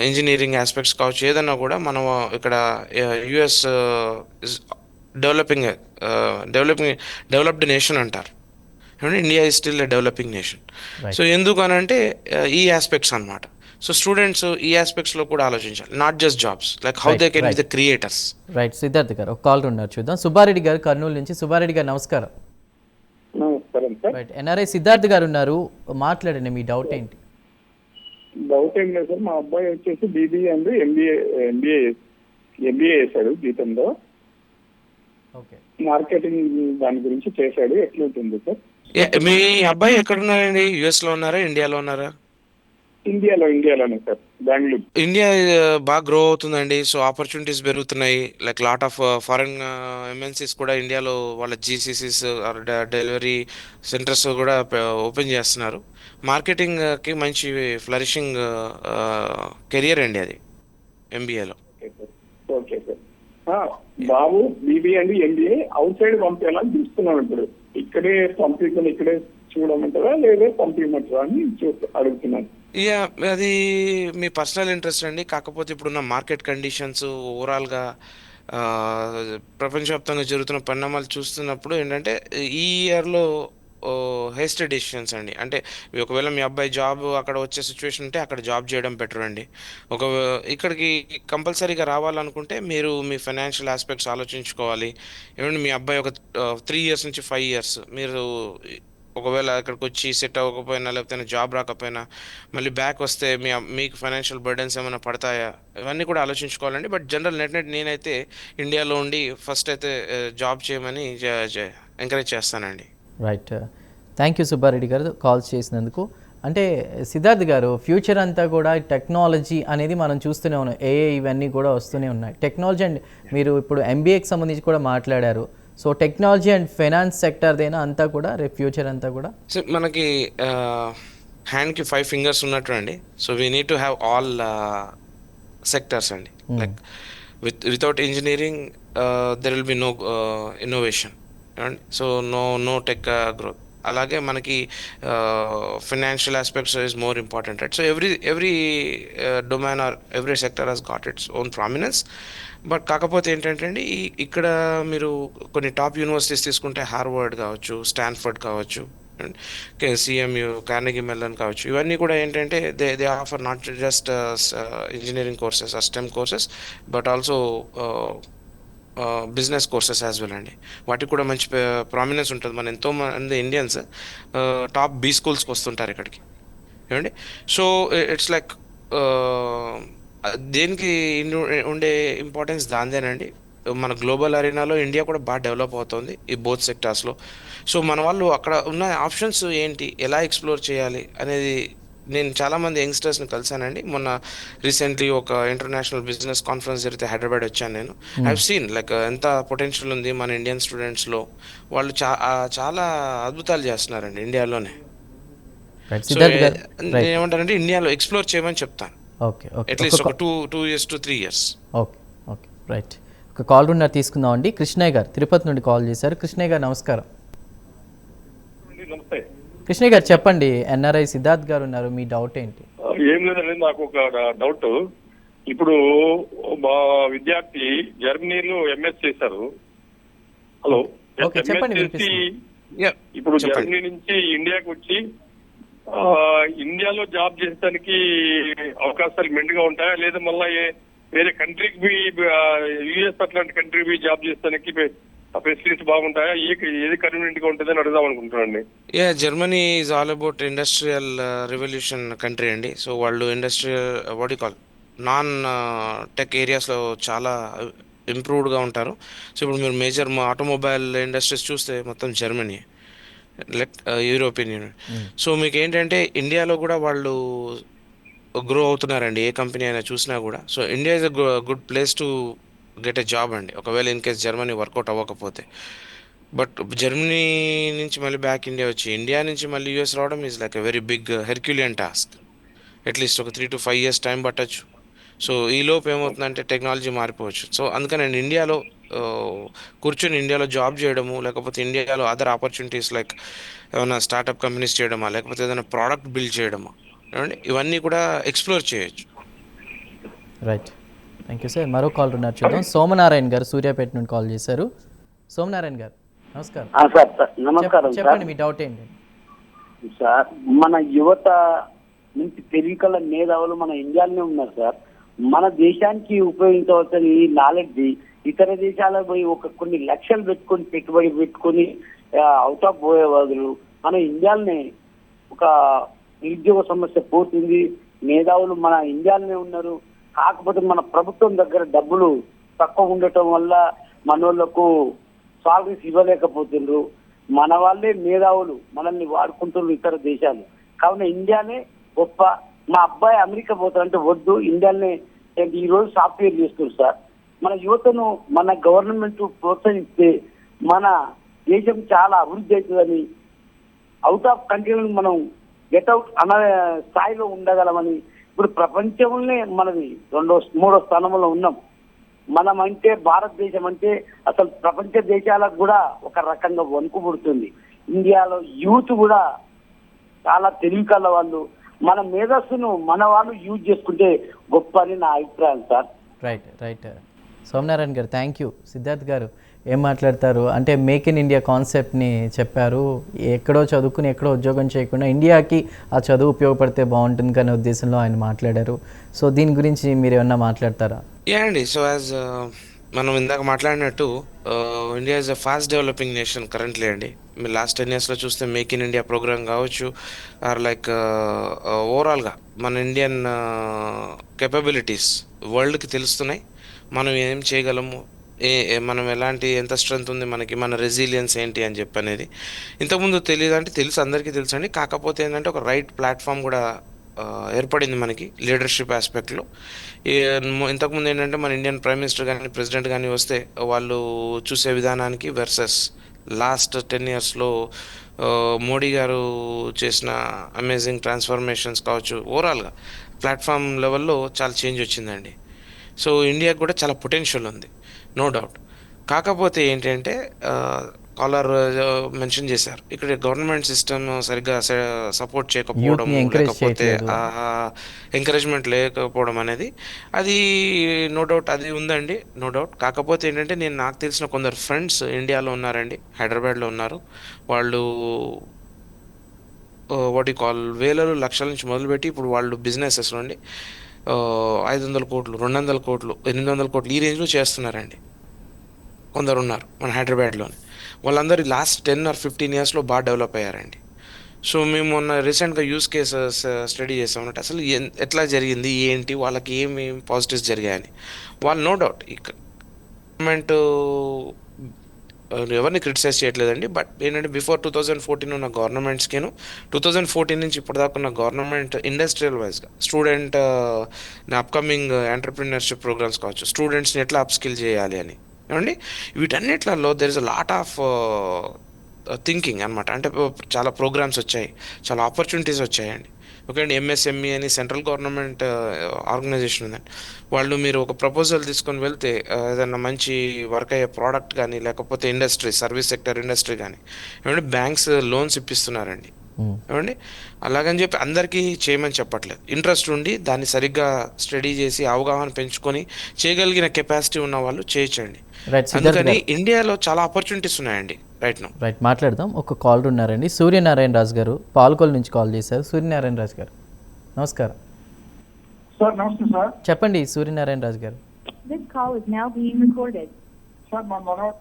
ఇంజనీరింగ్ ఆస్పెక్ట్స్ కావచ్చు, ఏదన్నా కూడా మనం ఇక్కడ యుఎస్ డెవలపింగ్ డెవలప్డ్ నేషన్ అంటారు. India is still a developing nation. So ఎందుకు అని అంటే ఈ ఆస్పెక్ట్స్ అనమాట. సో స్టూడెంట్స్ ఈ ఆస్పెక్ట్స్లో కూడా ఆలోచించాలి, not just jobs, like how they can be the creators. Right, Siddharth గారు ఒక కాల్ ఉన్నారు చూద్దాం. సుబ్బారెడ్డి గారు కర్నూలు నుంచి. సుబ్బారెడ్డి గారు నమస్కారం. నమస్కారం సార్. రైట్, ఎన్ఆర్ఐ సిద్ధార్థ్ గారు ఉన్నారు, మాట్లాడండి, మీ డౌట్ ఏంటి? డౌట్ ఏం లేదు సార్, మా అబ్బాయి వచ్చేసి బీబీఏ అండ్ ఎంబీఏ చేశాడు జీతంలో. ఓకే, మార్కెటింగ్ దాని గురించి చేశాడు, ఎట్లుంటుంది సార్? మీ అబ్బాయి ఎక్కడ ఉన్నారండి? యుఎస్లో ఉన్నారా, ఇండియాలో ఉన్నారా? ఇండియాలోనే సార్. బెంగళూరు. ఇండియా బాగా గ్రో అవుతుందండి. సో ఆపర్చునిటీస్ పెరుగుతున్నాయి. Like lot of foreign MNCs కూడా ఇండియాలో వాళ్ళ జీసీసీస్ డెలివరీ సెంటర్స్ కూడా ఓపెన్ చేస్తున్నారు. మార్కెటింగ్కి మంచి ఫ్లరిషింగ్ కెరియర్ అండి అది ఎంబీఏలో. Okay sir. Okay sir. ఆ, బాబు BB and MBA outside పంపించాలని చూస్తున్నాం ఇప్పుడు. ఇక్కడే పంపించని ఇక్కడే చూడమంటారా లేదా పంపించమంటారా అని అడుగుతున్నాను. యా, అది మీ పర్సనల్ ఇంట్రెస్ట్ అండి. కాకపోతే ఇప్పుడున్న మార్కెట్ కండిషన్స్ ఓవరాల్గా ప్రపంచవ్యాప్తంగా జరుగుతున్న పరిణామాలు చూస్తున్నప్పుడు ఏంటంటే ఈ ఇయర్లో హేస్టెడ్ డెసిషన్స్ అండి. అంటే ఒకవేళ మీ అబ్బాయి జాబ్ అక్కడ వచ్చే సిచ్యువేషన్ ఉంటే అక్కడ జాబ్ చేయడం బెటర్ అండి. ఒక ఇక్కడికి కంపల్సరీగా రావాలనుకుంటే మీరు మీ ఫైనాన్షియల్ ఆస్పెక్ట్స్ ఆలోచించుకోవాలి. ఏమంటే మీ అబ్బాయి ఒక 3 ఇయర్స్ నుంచి 5 ఇయర్స్ మీరు ఒకవేళ ఇక్కడికి వచ్చి సెట్ అవ్వకపోయినా లేకపోతే జాబ్ రాకపోయినా మళ్ళీ బ్యాక్ వస్తే మీకు ఫైనాన్షియల్ బర్డెన్స్ ఏమైనా పడతాయా, ఇవన్నీ కూడా ఆలోచించుకోవాలండి. బట్ జనరల్ నెట్ నేనైతే ఇండియాలో ఉండి ఫస్ట్ అయితే జాబ్ చేయమని ఎంకరేజ్ చేస్తానండి. రైట్. థ్యాంక్ యూ సుబ్బారెడ్డి గారు కాల్స్ చేసినందుకు. అంటే సిద్ధార్థ్ గారు, ఫ్యూచర్ అంతా కూడా టెక్నాలజీ అనేది మనం చూస్తూనే ఉన్నాం. ఏఐ ఇవన్నీ కూడా వస్తూనే ఉన్నాయి. టెక్నాలజీ అండ్ మీరు ఇప్పుడు ఎంబీఏకి సంబంధించి కూడా మాట్లాడారు. సో టెక్నాలజీ అండ్ ఫైనాన్స్ సెక్టర్దైనా అంతా కూడా రేపు ఫ్యూచర్ అంతా కూడా సో మనకి హ్యాండ్కి 5 ఫింగర్స్ ఉన్నట్టు అండి. So we need to have all sectors అండి. Like without engineering there will be no innovation and so no tech growth. అలాగే మనకి financial aspects is more important, right? So every domain or every sector has got its own prominence. But కాకపోతే ఏంటంటే అండి, ఇక్కడ మీరు కొన్ని top universities తీసుకుంటే Harvard కావచ్చు, స్టాన్ఫర్డ్ కావచ్చు, అండ్ సిఎంయు, కార్నెగీ మెల్లన్ కావచ్చు, ఇవన్నీ కూడా ఏంటంటే they offer not just engineering courses or stem courses but also business courses as well అండి. వాటికి కూడా మంచి ప్రామినెన్స్ ఉంటుంది. మన ఎంతోమంది ఇండియన్స్ టాప్ బీ స్కూల్స్కి వస్తుంటారు ఇక్కడికి, ఏమండి. సో ఇట్స్ లైక్ దేనికి ఉండే ఇంపార్టెన్స్ దాందేనండి. మన గ్లోబల్ అరీనాలో ఇండియా కూడా బాగా డెవలప్ అవుతుంది ఈ బోత్ సెక్టార్స్లో. సో మన వాళ్ళు అక్కడ ఉన్న ఆప్షన్స్ ఏంటి, ఎలా ఎక్స్ప్లోర్ చేయాలి అనేది నేను చాలామంది యంగ్స్టర్స్ని కలిసానండి. మొన్న రీసెంట్లీ ఒక ఇంటర్నేషనల్ బిజినెస్ కాన్ఫరెన్స్ జరిగితే హైదరాబాద్ వచ్చాను నేను. ఐవ్ సీన్ లైక్ ఎంత పొటెన్షియల్ ఉంది మన ఇండియన్ స్టూడెంట్స్లో. వాళ్ళు చాలా అద్భుతాలు చేస్తున్నారండి ఇండియాలోనే. సో నేను ఏమంటానంటే ఇండియాలో ఎక్స్ప్లోర్ చేయమని చెప్తాను. ఓకే ఓకే, అట్లీస్ట్ ఒక 2 years to 3 years. Okay okay, right. ఒక కాల్ ఉన్నారు, తీసుకుందామండి. కృష్ణయ్య గారు తిరుపతి నుండి కాల్ చేశారు. కృష్ణయ్య గారు నమస్కారం. నమస్తే. కృష్ణయ్య గారు చెప్పండి, ఎన్ఆర్ఐ సిద్ధార్థ్ గారు ఉన్నారు, మీ డౌట్ ఏంటి? ఏం లేదండి, నాకు ఒక డౌట్. ఇప్పుడు మా విద్యార్థి జర్మనీలో ఎంఎస్ చేశారు. హలో, ఓకే, చెప్పండి, ఎంఎస్ చేసి ఇప్పుడు జర్మనీ నుంచి ఇండియాకి వచ్చి ఇండియాలో జాబ్ చేసడానికి అవకాశాలు మెండుగా ఉంటాయా, లేదా మళ్ళీ వేరే కంట్రీకి యుఎస్ అట్లాంటి కంట్రీకి జాబ్ చేసడానికి ఫెసిలిటీస్ బాగుంటాయా, ఏది కన్వీనియంట్ గా ఉంటుందని అడుగుదాం అనుకుంటున్నాండి. Germany is all about industrial revolution country అండి. సో వాళ్ళు industrial what call non tech ఏరియాస్లో చాలా ఇంప్రూవ్డ్గా ఉంటారు. సో ఇప్పుడు మీరు మేజర్ ఆటోమొబైల్ ఇండస్ట్రీస్ చూస్తే మొత్తం Germany, like European union. So మీకు ఏంటంటే ఇండియాలో కూడా వాళ్ళు గ్రో అవుతున్నారండి, ఏ కంపెనీ అయినా చూసినా కూడా. So India is a good place to get a job అండి, ఒకవేళ ఇన్ కేస్ జర్మనీ వర్కౌట్ అవ్వకపోతే. బట్ జర్మనీ నుంచి మళ్ళీ బ్యాక్ ఇండియా వచ్చి ఇండియా నుంచి మళ్ళీ యూఎస్ రావడం is like a very big herculean task. At least ఒక 3 to 5 years టైం పట్టచ్చు. సో ఈ లోపు ఏమవుతుందంటే టెక్నాలజీ మారిపోవచ్చు. సో అందుకని నేను ఇండియాలో కూర్చొని ఇండియాలో జాబ్ చేయడము, లేకపోతే ఇండియాలో అదర్ ఆపర్చునిటీస్ లైక్ ఏమైనా స్టార్టప్ కంపెనీస్ చేయడమా, లేకపోతే ఏదైనా ప్రోడక్ట్ బిల్డ్ చేయడమా, ఏమండి, ఇవన్నీ కూడా ఎక్స్ప్లోర్ చేయొచ్చు. Right, thank you sir. మరో కాల్ ఉన్నారు, చూద్దాం. సోమనారాయణ గారు సూర్యాపేట నుండి కాల్ చేశారు. సోమనారాయణ గారు నమస్కారం. సార్ నమస్కారం. చెప్పండి, మీ డౌట్ ఏంటి? సార్, మన యువత నుంచి తెలివికల మేధావులు మన ఇండియాలోనే ఉన్నారు సార్. మన దేశానికి ఉపయోగించవలసిన ఈ నాలెడ్జ్ ఇతర దేశాలకు పోయి కొన్ని లక్షలు పెట్టుకొని పెట్టుబడి పెట్టుకొని అవుట్ ఆఫ్ పోయే బదులు మన ఇండియాలోనే ఒక నిరుద్యోగ సమస్య పోతుంది. మేధావులు మన ఇండియాలోనే ఉన్నారు. కాకపోతే మన ప్రభుత్వం దగ్గర డబ్బులు తక్కువ ఉండటం వల్ల మనోళ్లకు సాలరీస్ ఇవ్వలేకపోతుండ్రు. మన వాళ్ళే మేధావులు మనల్ని వాడుకుంటున్నారు ఇతర దేశాలు. కావున ఇండియానే గొప్ప, మా అబ్బాయి అమెరికా పోతారంటే వద్దు, ఇండియాలోనే ఈ రోజు సాఫ్ట్వేర్ చేస్తారు సార్. మన యువతను మన గవర్నమెంట్ ప్రోత్సహిస్తే మన దేశం చాలా అభివృద్ధి అవుతుందని, అవుట్ ఆఫ్ కంట్రీలను మనం గెట్అవుట్ అన్న స్థాయిలో ఉండగలమని. ఇప్పుడు ప్రపంచంలోనే మనది మూడో స్థానంలో ఉన్నాం. మనం అంటే భారతదేశం అంటే అసలు ప్రపంచ దేశాలకు కూడా ఒక రకంగా వణుకు పుడుతుంది. ఇండియాలో యూత్ కూడా చాలా తెలివి కల వాళ్ళు, మన మేధస్సును మన వాళ్ళు యూజ్ చేసుకుంటే గొప్ప అని నా అభిప్రాయం సార్. రైట్ సోమనారాయణ గారు, థ్యాంక్ యూ. సిద్ధార్థ్ గారు ఏం మాట్లాడతారు అంటే మేక్ ఇన్ ఇండియా కాన్సెప్ట్ని చెప్పారు. ఎక్కడో చదువుకుని ఎక్కడో ఉద్యోగం చేయకుండా ఇండియాకి ఆ చదువు ఉపయోగపడితే బాగుంటుంది అనే ఉద్దేశంలో ఆయన మాట్లాడారు. సో దీని గురించి మీరు ఏమన్నా మాట్లాడతారా? అండి, సో యాజ్ మనం ఇందాక మాట్లాడినట్టు India is a fast developing nation currently అండి. మీరు లాస్ట్ 10 yearsలో చూస్తే మేక్ ఇన్ ఇండియా ప్రోగ్రామ్ కావచ్చు, ఆర్ లైక్ ఓవరాల్గా మన ఇండియన్ కెపబిలిటీస్ వరల్డ్కి తెలుస్తున్నాయి. మనం ఏం చేయగలము, మనం ఎలాంటి ఎంత స్ట్రెంత్ ఉంది మనకి, మన రెసిలియన్స్ ఏంటి అని చెప్పి అనేది ఇంతకుముందు తెలియదు అంటే తెలుసు, అందరికీ తెలుసు అండి. కాకపోతే ఏంటంటే ఒక రైట్ ప్లాట్ఫామ్ కూడా ఏర్పడింది మనకి లీడర్షిప్ ఆస్పెక్ట్లో. ఇంతకుముందు ఏంటంటే మన ఇండియన్ ప్రైమ్ మినిస్టర్ కానీ ప్రెసిడెంట్ కానీ వస్తే వాళ్ళు చూసే విధానానికి వర్సెస్ లాస్ట్ 10 yearsలో మోడీ గారు చేసిన అమేజింగ్ ట్రాన్స్ఫర్మేషన్స్ కావచ్చు, ఓవరాల్గా ప్లాట్ఫామ్ లెవెల్లో చాలా చేంజ్ వచ్చిందండి. సో ఇండియాకి కూడా చాలా పొటెన్షియల్ ఉంది, నో డౌట్. కాకపోతే ఏంటంటే కాలర్ మెన్షన్ చేశారు, ఇక్కడ గవర్నమెంట్ సిస్టమ్ సరిగ్గా సపోర్ట్ చేయకపోవడం, లేకపోతే ఎంకరేజ్మెంట్ లేకపోవడం అనేది, అది నో డౌట్ అది ఉందండి, నో డౌట్. కాకపోతే ఏంటంటే నాకు తెలిసిన కొందరు ఫ్రెండ్స్ ఇండియాలో ఉన్నారండి, హైదరాబాద్లో ఉన్నారు. వాళ్ళు వాటి కాల్ వేలలు లక్షల నుంచి మొదలుపెట్టి ఇప్పుడు వాళ్ళు బిజినెసెస్ నుండి 500 కోట్లు 200 కోట్లు 800 కోట్లు ఈ రేంజ్లో చేస్తున్నారండి. కొందరు ఉన్నారు మన హైదరాబాద్లోని. వాళ్ళందరూ లాస్ట్ 10 or 15 yearsలో బాగా డెవలప్ అయ్యారండి. సో మేము మొన్న రీసెంట్గా యూస్ కేసెస్ స్టడీ చేసామన్నట్టు అసలు ఎట్లా జరిగింది ఏంటి, వాళ్ళకి ఏమి పాజిటివ్స్ జరిగాయని. వాళ్ళు నో డౌట్ గవర్నమెంట్ ఎవరిని క్రిటిసైజ్ చేయట్లేదండి, బట్ ఏంటంటే బిఫోర్ 2014 ఉన్న గవర్నమెంట్స్కిను 2014 నుంచి ఇప్పటిదాకా ఉన్న గవర్నమెంట్ ఇండస్ట్రియల్ వైజ్గా స్టూడెంట్ అప్కమింగ్ ఎంటర్ప్రినర్షిప్ ప్రోగ్రామ్స్ కావచ్చు, స్టూడెంట్స్ని ఎట్లా అప్స్కిల్ చేయాలి అని ఏమండి, వీటన్నిట్లలో there is a lot of thinking అనమాట. అంటే చాలా ప్రోగ్రామ్స్ వచ్చాయి, చాలా ఆపర్చునిటీస్ వచ్చాయండి. ఓకే అండి, ఎంఎస్ఎంఈ అని సెంట్రల్ గవర్నమెంట్ ఆర్గనైజేషన్ ఉందండి. వాళ్ళు మీరు ఒక ప్రపోజల్ తీసుకొని వెళ్తే ఏదైనా మంచి వర్క్ అయ్యే ప్రోడక్ట్ కానీ, లేకపోతే ఇండస్ట్రీ సర్వీస్ సెక్టర్ ఇండస్ట్రీ కానీ ఏమంటే బ్యాంక్స్ లోన్స్ ఇప్పిస్తున్నారండి. ఏమండి, అలాగని చెప్పి అందరికీ చేయమని చెప్పట్లేదు. ఇంట్రెస్ట్ ఉండి దాన్ని సరిగ్గా స్టడీ చేసి అవగాహన పెంచుకొని చేయగలిగిన కెపాసిటీ ఉన్న వాళ్ళు చేయొచ్చండి. అందుకని ఇండియాలో చాలా ఆపర్చునిటీస్ ఉన్నాయండి రైట్ మాట్లాడదాం. ఒక కాలర్ ఉన్నారండి, సూర్యనారాయణ రాజు గారు పాల్కొల్ నుంచి కాల్ చేశారు. సూర్యనారాయణ రాజు గారు నమస్కారం సార్. నమస్తే సార్. చెప్పండి సూర్యనారాయణ రాజు గారు. సార్ మా మనోడు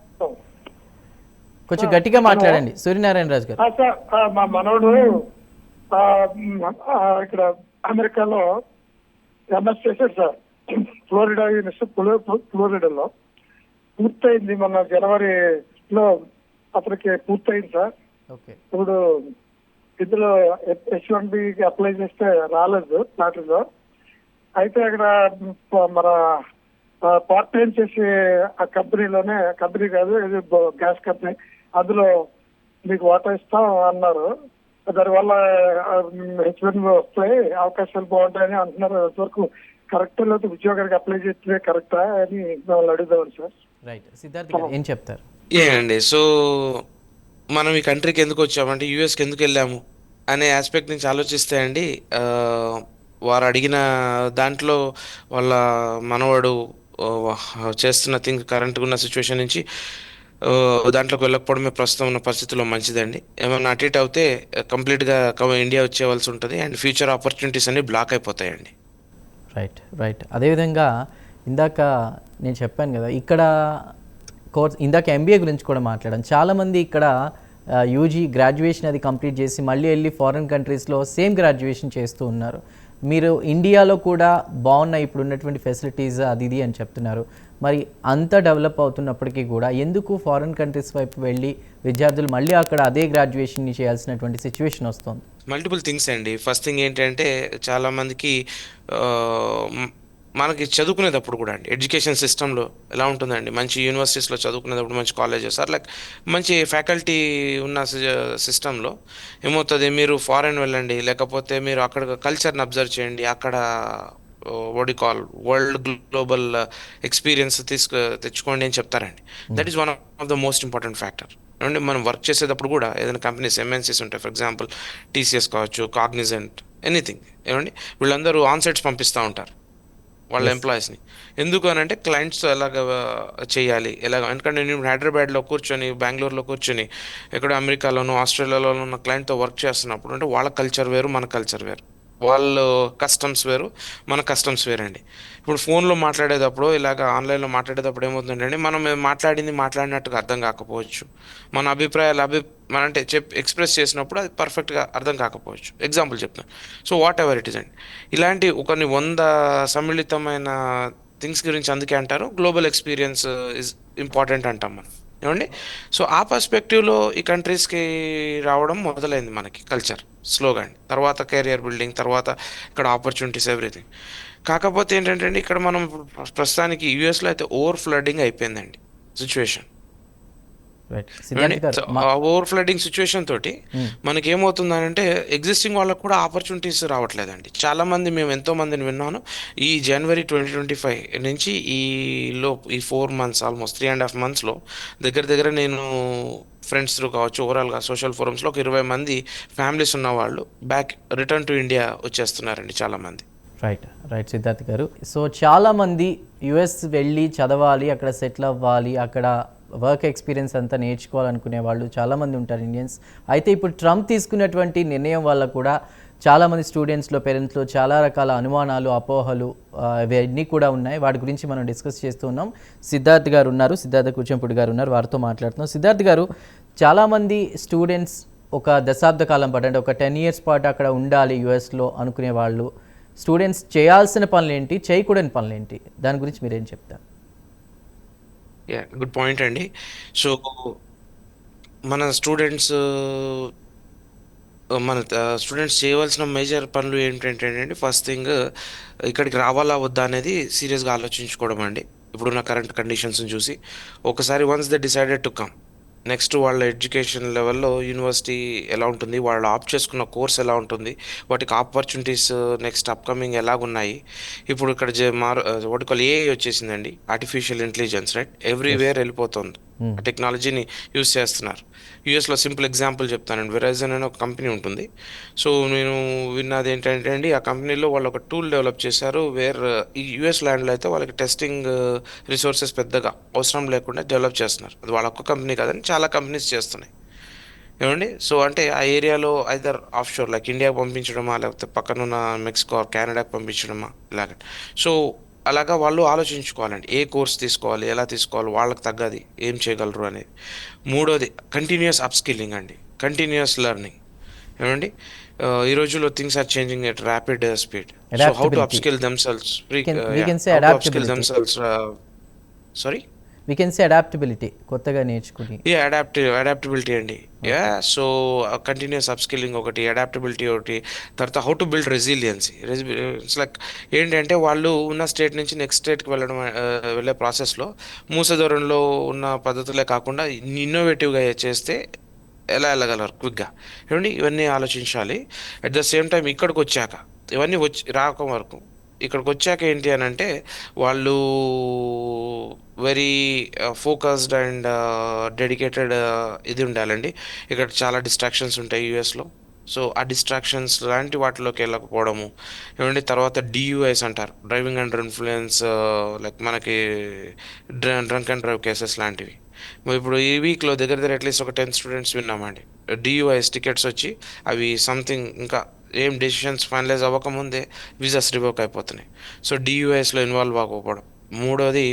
కొంచెం గట్టిగా మాట్లాడండి సూర్యనారాయణ రాజు గారు. సార్ మా మనోడు ఇక్కడ అమెరికాలో ఎంఎస్ చేశాడు సార్. ఫ్లోరిడా ఫ్లోరిడాలో పూర్తయింది, మొన్న జనవరిలో అతనికి పూర్తయింది సార్. ఇప్పుడు ఇందులో H1Bకి అప్లై చేస్తే రాలేదు లాటరీలో. అయితే అక్కడ మన పార్ట్ టైం చేసే ఆ కంపెనీలోనే, కంపెనీ కాదు ఇది గ్యాస్ కంపెనీ, అందులో మీకు వాటా ఇస్తాం అన్నారు. దానివల్ల H1B వస్తాయి, అవకాశాలు బాగుంటాయని అంటున్నారు. అంతవరకు కరెక్టా లేకపోతే ఉద్యోగానికి అప్లై చేస్తే కరెక్టా అని మిమ్మల్ని అడుగుదామని సార్. రైట్, సిద్ధార్థ్ గారు ఏం చెప్తారు? అండి, సో మనం ఈ కంట్రీకి ఎందుకు వచ్చామంటే యూఎస్కి ఎందుకు వెళ్ళాము అనే ఆస్పెక్ట్ నుంచి ఆలోచిస్తే అండి, వారు అడిగిన దాంట్లో వాళ్ళ మనవాడు చేస్తున్న థింగ్ కరెంట్గా ఉన్న సిచ్యువేషన్ నుంచి దాంట్లోకి వెళ్ళకపోవడమే ప్రస్తుతం ఉన్న పరిస్థితుల్లో మంచిదండి. ఏమైనా అటు ఇటు అవుతే కంప్లీట్గా ఇండియా వచ్చేవలసి ఉంటుంది అండ్ ఫ్యూచర్ ఆపర్చునిటీస్ అన్ని బ్లాక్ అయిపోతాయండి. రైట్ అదేవిధంగా ఇందాక నేను చెప్పాను కదా, ఇక్కడ కోర్స్ ఇందాక ఎంబీఏ గురించి కూడా మాట్లాడాను. చాలామంది ఇక్కడ యూజీ గ్రాడ్యుయేషన్ అది కంప్లీట్ చేసి మళ్ళీ వెళ్ళి ఫారిన్ కంట్రీస్లో సేమ్ గ్రాడ్యుయేషన్ చేస్తూ ఉన్నారు. మీరు ఇండియాలో కూడా బాగున్న ఇప్పుడు ఉన్నటువంటి ఫెసిలిటీస్ అది ఇది అని చెప్తున్నారు. మరి అంత డెవలప్ అవుతున్నప్పటికీ కూడా ఎందుకు ఫారిన్ కంట్రీస్ వైపు వెళ్ళి విద్యార్థులు మళ్ళీ అక్కడ అదే గ్రాడ్యుయేషన్ని చేయాల్సినటువంటి సిచ్యువేషన్ వస్తుంది? మల్టిపుల్ థింగ్స్ అండి. ఫస్ట్ థింగ్ ఏంటంటే చాలామందికి మనకి చదువుకునేటప్పుడు కూడా అండి ఎడ్యుకేషన్ సిస్టంలో ఎలా ఉంటుందండి, మంచి యూనివర్సిటీస్లో చదువుకునేటప్పుడు మంచి కాలేజెస్ ఆర్ లైక్ మంచి ఫ్యాకల్టీ ఉన్న సిస్టంలో ఏమవుతుంది, మీరు ఫారెన్ వెళ్ళండి, లేకపోతే మీరు అక్కడ కల్చర్ని అబ్జర్వ్ చేయండి, అక్కడ వాడి కాల్ వరల్డ్ గ్లోబల్ ఎక్స్పీరియన్స్ తెచ్చుకోండి అని చెప్తారండి. That is one of the most important factor. ఏమంటే మనం వర్క్ చేసేటప్పుడు కూడా ఏదైనా కంపెనీస్ ఎంఎన్సీస్ ఉంటాయి, ఫర్ ఎగ్జాంపుల్ టీసీఎస్ కావచ్చు, కాగ్నిజెంట్, ఎనీథింగ్. ఏమండి వీళ్ళందరూ ఆన్సైట్స్ పంపిస్తూ ఉంటారు వాళ్ళ ఎంప్లాయీస్ని. ఎందుకు అని అంటే క్లయింట్స్ ఎలాగ చేయాలి, ఎలాగ. ఎందుకంటే నేను హైదరాబాద్లో కూర్చొని, బెంగళూరులో కూర్చొని, ఎక్కడ అమెరికాలోనో ఆస్ట్రేలియాలోనో ఉన్న క్లయింట్తో వర్క్ చేస్తున్నప్పుడు అంటే వాళ్ళ కల్చర్ వేరు, మన కల్చర్ వేరు, వాళ్ళు కస్టమ్స్ వేరు, మన కస్టమ్స్ వేరండి. ఇప్పుడు ఫోన్లో మాట్లాడేటప్పుడు ఇలాగ ఆన్లైన్లో మాట్లాడేటప్పుడు ఏమవుతుందంటే మనం మాట్లాడినట్టుగా అర్థం కాకపోవచ్చు, మన అభిప్రాయాలు మన అంటే ఎక్స్ప్రెస్ చేసినప్పుడు అది పర్ఫెక్ట్గా అర్థం కాకపోవచ్చు. ఎగ్జాంపుల్ చెప్తాను. So what ever it is అండి, ఇలాంటి కొన్ని 100 సమ్మిళితమైన థింగ్స్ గురించి అందుకే అంటారు గ్లోబల్ ఎక్స్పీరియన్స్ ఇస్ ఇంపార్టెంట్ అంటాం మనం. ఏమండి సో ఆ పర్స్పెక్టివ్లో ఈ కంట్రీస్కి రావడం మొదలైంది మనకి కల్చర్ స్లోగా అండి. తర్వాత కెరియర్ బిల్డింగ్, తర్వాత ఇక్కడ ఆపర్చునిటీస్, ఎవ్రీథింగ్. కాకపోతే ఏంటంటే అండి, ఇక్కడ మనం ప్రస్తుతానికి యూఎస్లో అయితే ఓవర్ ఫ్లడింగ్ అయిపోయిందండి సిచ్యువేషన్. రైట్ సిద్ధార్థ్ గారు, ఓవర్ ఫ్లడింగ్ సిచ్యువేషన్ తోటి మనకి ఏమవుతుందని అంటే ఎగ్జిస్టింగ్ వాళ్ళకు కూడా ఆపర్చునిటీస్ రావట్లేదండి. చాలా మంది, మేము ఎంతో మందిని విన్నాను ఈ జనవరి 2025 నుంచి ఈ 4 months, ఆల్మోస్ట్ 3.5 monthsలో దగ్గర దగ్గర నేను ఫ్రెండ్స్ కావచ్చు, ఓవరాల్గా సోషల్ ఫోరమ్స్లో ఒక 20 మంది ఫ్యామిలీస్ ఉన్న వాళ్ళు రిటర్న్ టు ఇండియా వచ్చేస్తున్నారండి చాలామంది. రైట్ సిద్ధార్థ్ గారు. సో చాలామంది యుఎస్ వెళ్ళి చదవాలి, అక్కడ సెటిల్ అవ్వాలి, అక్కడ వర్క్ ఎక్స్పీరియన్స్ అంతా నేర్చుకోవాలనుకునే వాళ్ళు చాలామంది ఉంటారు ఇండియన్స్. అయితే ఇప్పుడు ట్రంప్ తీసుకున్నటువంటి నిర్ణయం వల్ల కూడా చాలామంది స్టూడెంట్స్లో, పేరెంట్స్లో చాలా రకాల అనుమానాలు, అపోహలు ఇవన్నీ కూడా ఉన్నాయి. వాటి గురించి మనం డిస్కస్ చేస్తూ ఉన్నాం. సిద్ధార్థ్ గారు ఉన్నారు, సిద్ధార్థ కూచంపూడి గారు ఉన్నారు, వారితో మాట్లాడుతున్నాం. సిద్ధార్థ్ గారు, చాలామంది స్టూడెంట్స్ ఒక దశాబ్ద కాలం పాటు, అంటే ఒక 10 years పాటు అక్కడ ఉండాలి యుఎస్లో అనుకునే వాళ్ళు, స్టూడెంట్స్ చేయాల్సిన పనులు ఏంటి, చేయకూడని పనులు ఏంటి, దాని గురించి మీరేం చెప్తారు? గుడ్ పాయింట్ అండి. సో మన స్టూడెంట్స్ చేయవలసిన మేజర్ పనులు ఏంటంటే అండి, ఫస్ట్ థింగ్ ఇక్కడికి రావాలా వద్దా అనేది సీరియస్గా ఆలోచించుకోవడం అండి. ఇప్పుడున్న కరెంట్ కండిషన్స్ని చూసి ఒకసారి once they decided to come, next వాళ్ళ ఎడ్యుకేషన్ లెవెల్లో యూనివర్సిటీ ఎలా ఉంటుంది, వాళ్ళు ఆప్ చేసుకున్న కోర్స్ ఎలా ఉంటుంది, వాటికి ఆపర్చునిటీస్ నెక్స్ట్ అప్కమింగ్ ఎలాగున్నాయి. ఇప్పుడు ఇక్కడ వాటికి ఏఐ వచ్చేసిందండి, ఆర్టిఫిషియల్ ఇంటెలిజెన్స్, రైట్, ఎవ్రీవేర్ వెళ్ళిపోతుంది. ఆ టెక్నాలజీని యూస్ చేస్తున్నారు. యూఎస్లో సింపుల్ ఎగ్జాంపుల్ చెప్తానండి. వెరైజన్ అనే ఒక కంపెనీ ఉంటుంది. సో నేను విన్నది ఏంటంటే అండి, ఆ కంపెనీలో వాళ్ళు ఒక టూల్ డెవలప్ చేశారు, ఈ యుఎస్ ల్యాండ్లో అయితే వాళ్ళకి టెస్టింగ్ రిసోర్సెస్ పెద్దగా అవసరం లేకుండా డెవలప్ చేస్తున్నారు. అది వాళ్ళ ఒక్క కంపెనీ కాదని చాలా కంపెనీస్ చేస్తున్నాయి. ఏమండి సో అంటే ఆ ఏరియాలో ఐదర్ ఆఫ్ షోర్ లైక్ ఇండియాకి పంపించడమా, లేకపోతే పక్కనున్న మెక్సికో కెనడాకి పంపించడమా, ఇలాగ. సో అలాగా వాళ్ళు ఆలోచించుకోవాలండి, ఏ కోర్స్ తీసుకోవాలి, ఎలా తీసుకోవాలి, వాళ్ళకి తగ్గది ఏం చేయగలరు అనేది. మూడోది కంటిన్యూస్ అప్స్కిల్లింగ్ అండి, కంటిన్యూస్ లెర్నింగ్. ఏమండి ఈ రోజుల్లో things are changing at rapid speed. So how to upskill themselves, sorry we can say adaptability, కొత్తగా నేర్చుకుని అడాప్టబిలిటీ అండి. సో కంటిన్యూస్ అప్స్కిల్లింగ్ ఒకటి, అడాప్టబిలిటీ ఒకటి. తర్వాత how to build resiliency. It's like ఏంటంటే వాళ్ళు ఉన్న స్టేట్ నుంచి నెక్స్ట్ స్టేట్కి వెళ్ళే ప్రాసెస్లో మూసధోరణిలో ఉన్న పద్ధతులే కాకుండా ఇన్నోవేటివ్గా చేస్తే ఎలా వెళ్ళగలరు క్విక్గా. ఏమండి ఇవన్నీ ఆలోచించాలి. అట్ ద సేమ్ టైం ఇక్కడికి వచ్చాక ఇవన్నీ రాక వరకు, ఇక్కడికి వచ్చాక ఏంటి అని అంటే వాళ్ళు వెరీ ఫోకస్డ్ అండ్ డెడికేటెడ్ ఇది ఉండాలండి. ఇక్కడ చాలా డిస్ట్రాక్షన్స్ ఉంటాయి యూఎస్లో. సో ఆ డిస్ట్రాక్షన్స్ లాంటి వాటిలోకి వెళ్ళకపోవడము. ఏమంటే తర్వాత డియూఐస్ అంటారు, డ్రైవింగ్ అండర్ ఇన్ఫ్లుయెన్స్, లైక్ మనకి డ్రంక్ అండ్ డ్రైవ్ కేసెస్ లాంటివి. ఇప్పుడు ఈ వీక్లో దగ్గర దగ్గర అట్లీస్ట్ ఒక 10 students విన్నామండి డియూఐస్ టికెట్స్ వచ్చి, అవి సంథింగ్ ఇంకా ఏం డెసిషన్స్ ఫైనలైజ్ అవ్వకముందే వీసాస్ రివోక్ అయిపోతున్నాయి. సో డియూఐస్లో ఇన్వాల్వ్ అవ్వకపోవడం. మూడోది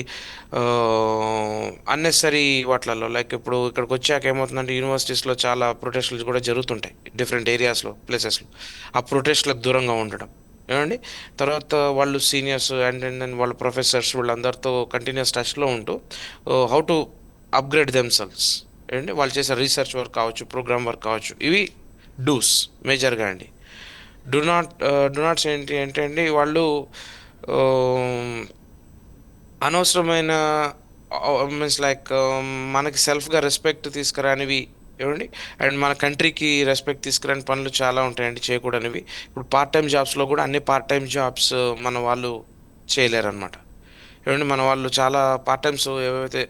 అన్నెసరీ వాటిలలో, లైక్ ఇప్పుడు ఇక్కడికి వచ్చాక ఏమవుతుందంటే యూనివర్సిటీస్లో చాలా ప్రొటెస్ట్లు కూడా జరుగుతుంటాయి డిఫరెంట్ ఏరియాస్లో, ప్లేసెస్లో. ఆ ప్రొటెస్ట్లకు దూరంగా ఉండడం. ఏమండి తర్వాత వాళ్ళు సీనియర్స్ అండ్ దెన్ వాళ్ళ ప్రొఫెసర్స్ వీళ్ళందరితో కంటిన్యూస్ టచ్లో ఉంటూ హౌ టు అప్గ్రేడ్ దెమ్సెల్వ్స్. ఏంటంటే వాళ్ళు చేసే రీసెర్చ్ వర్క్ కావచ్చు, ప్రోగ్రామ్ వర్క్ కావచ్చు, ఇవి డూస్ మేజర్గా అండి. డు నాట్స్ ఏంటి అంటే అండి, వాళ్ళు అనవసరమైన మీన్స్ లైక్ మనకి సెల్ఫ్గా రెస్పెక్ట్ తీసుకురానివి ఏమండి, అండ్ మన కంట్రీకి రెస్పెక్ట్ తీసుకురాని పనులు చాలా ఉంటాయండి చేయకూడనివి. ఇప్పుడు పార్ట్ టైం జాబ్స్లో కూడా అన్ని పార్ట్ టైం జాబ్స్ మన వాళ్ళు చేయలేరు అనమాట. ఏమండి మన వాళ్ళు చాలా పార్ట్ టైమ్స్ ఏవైతే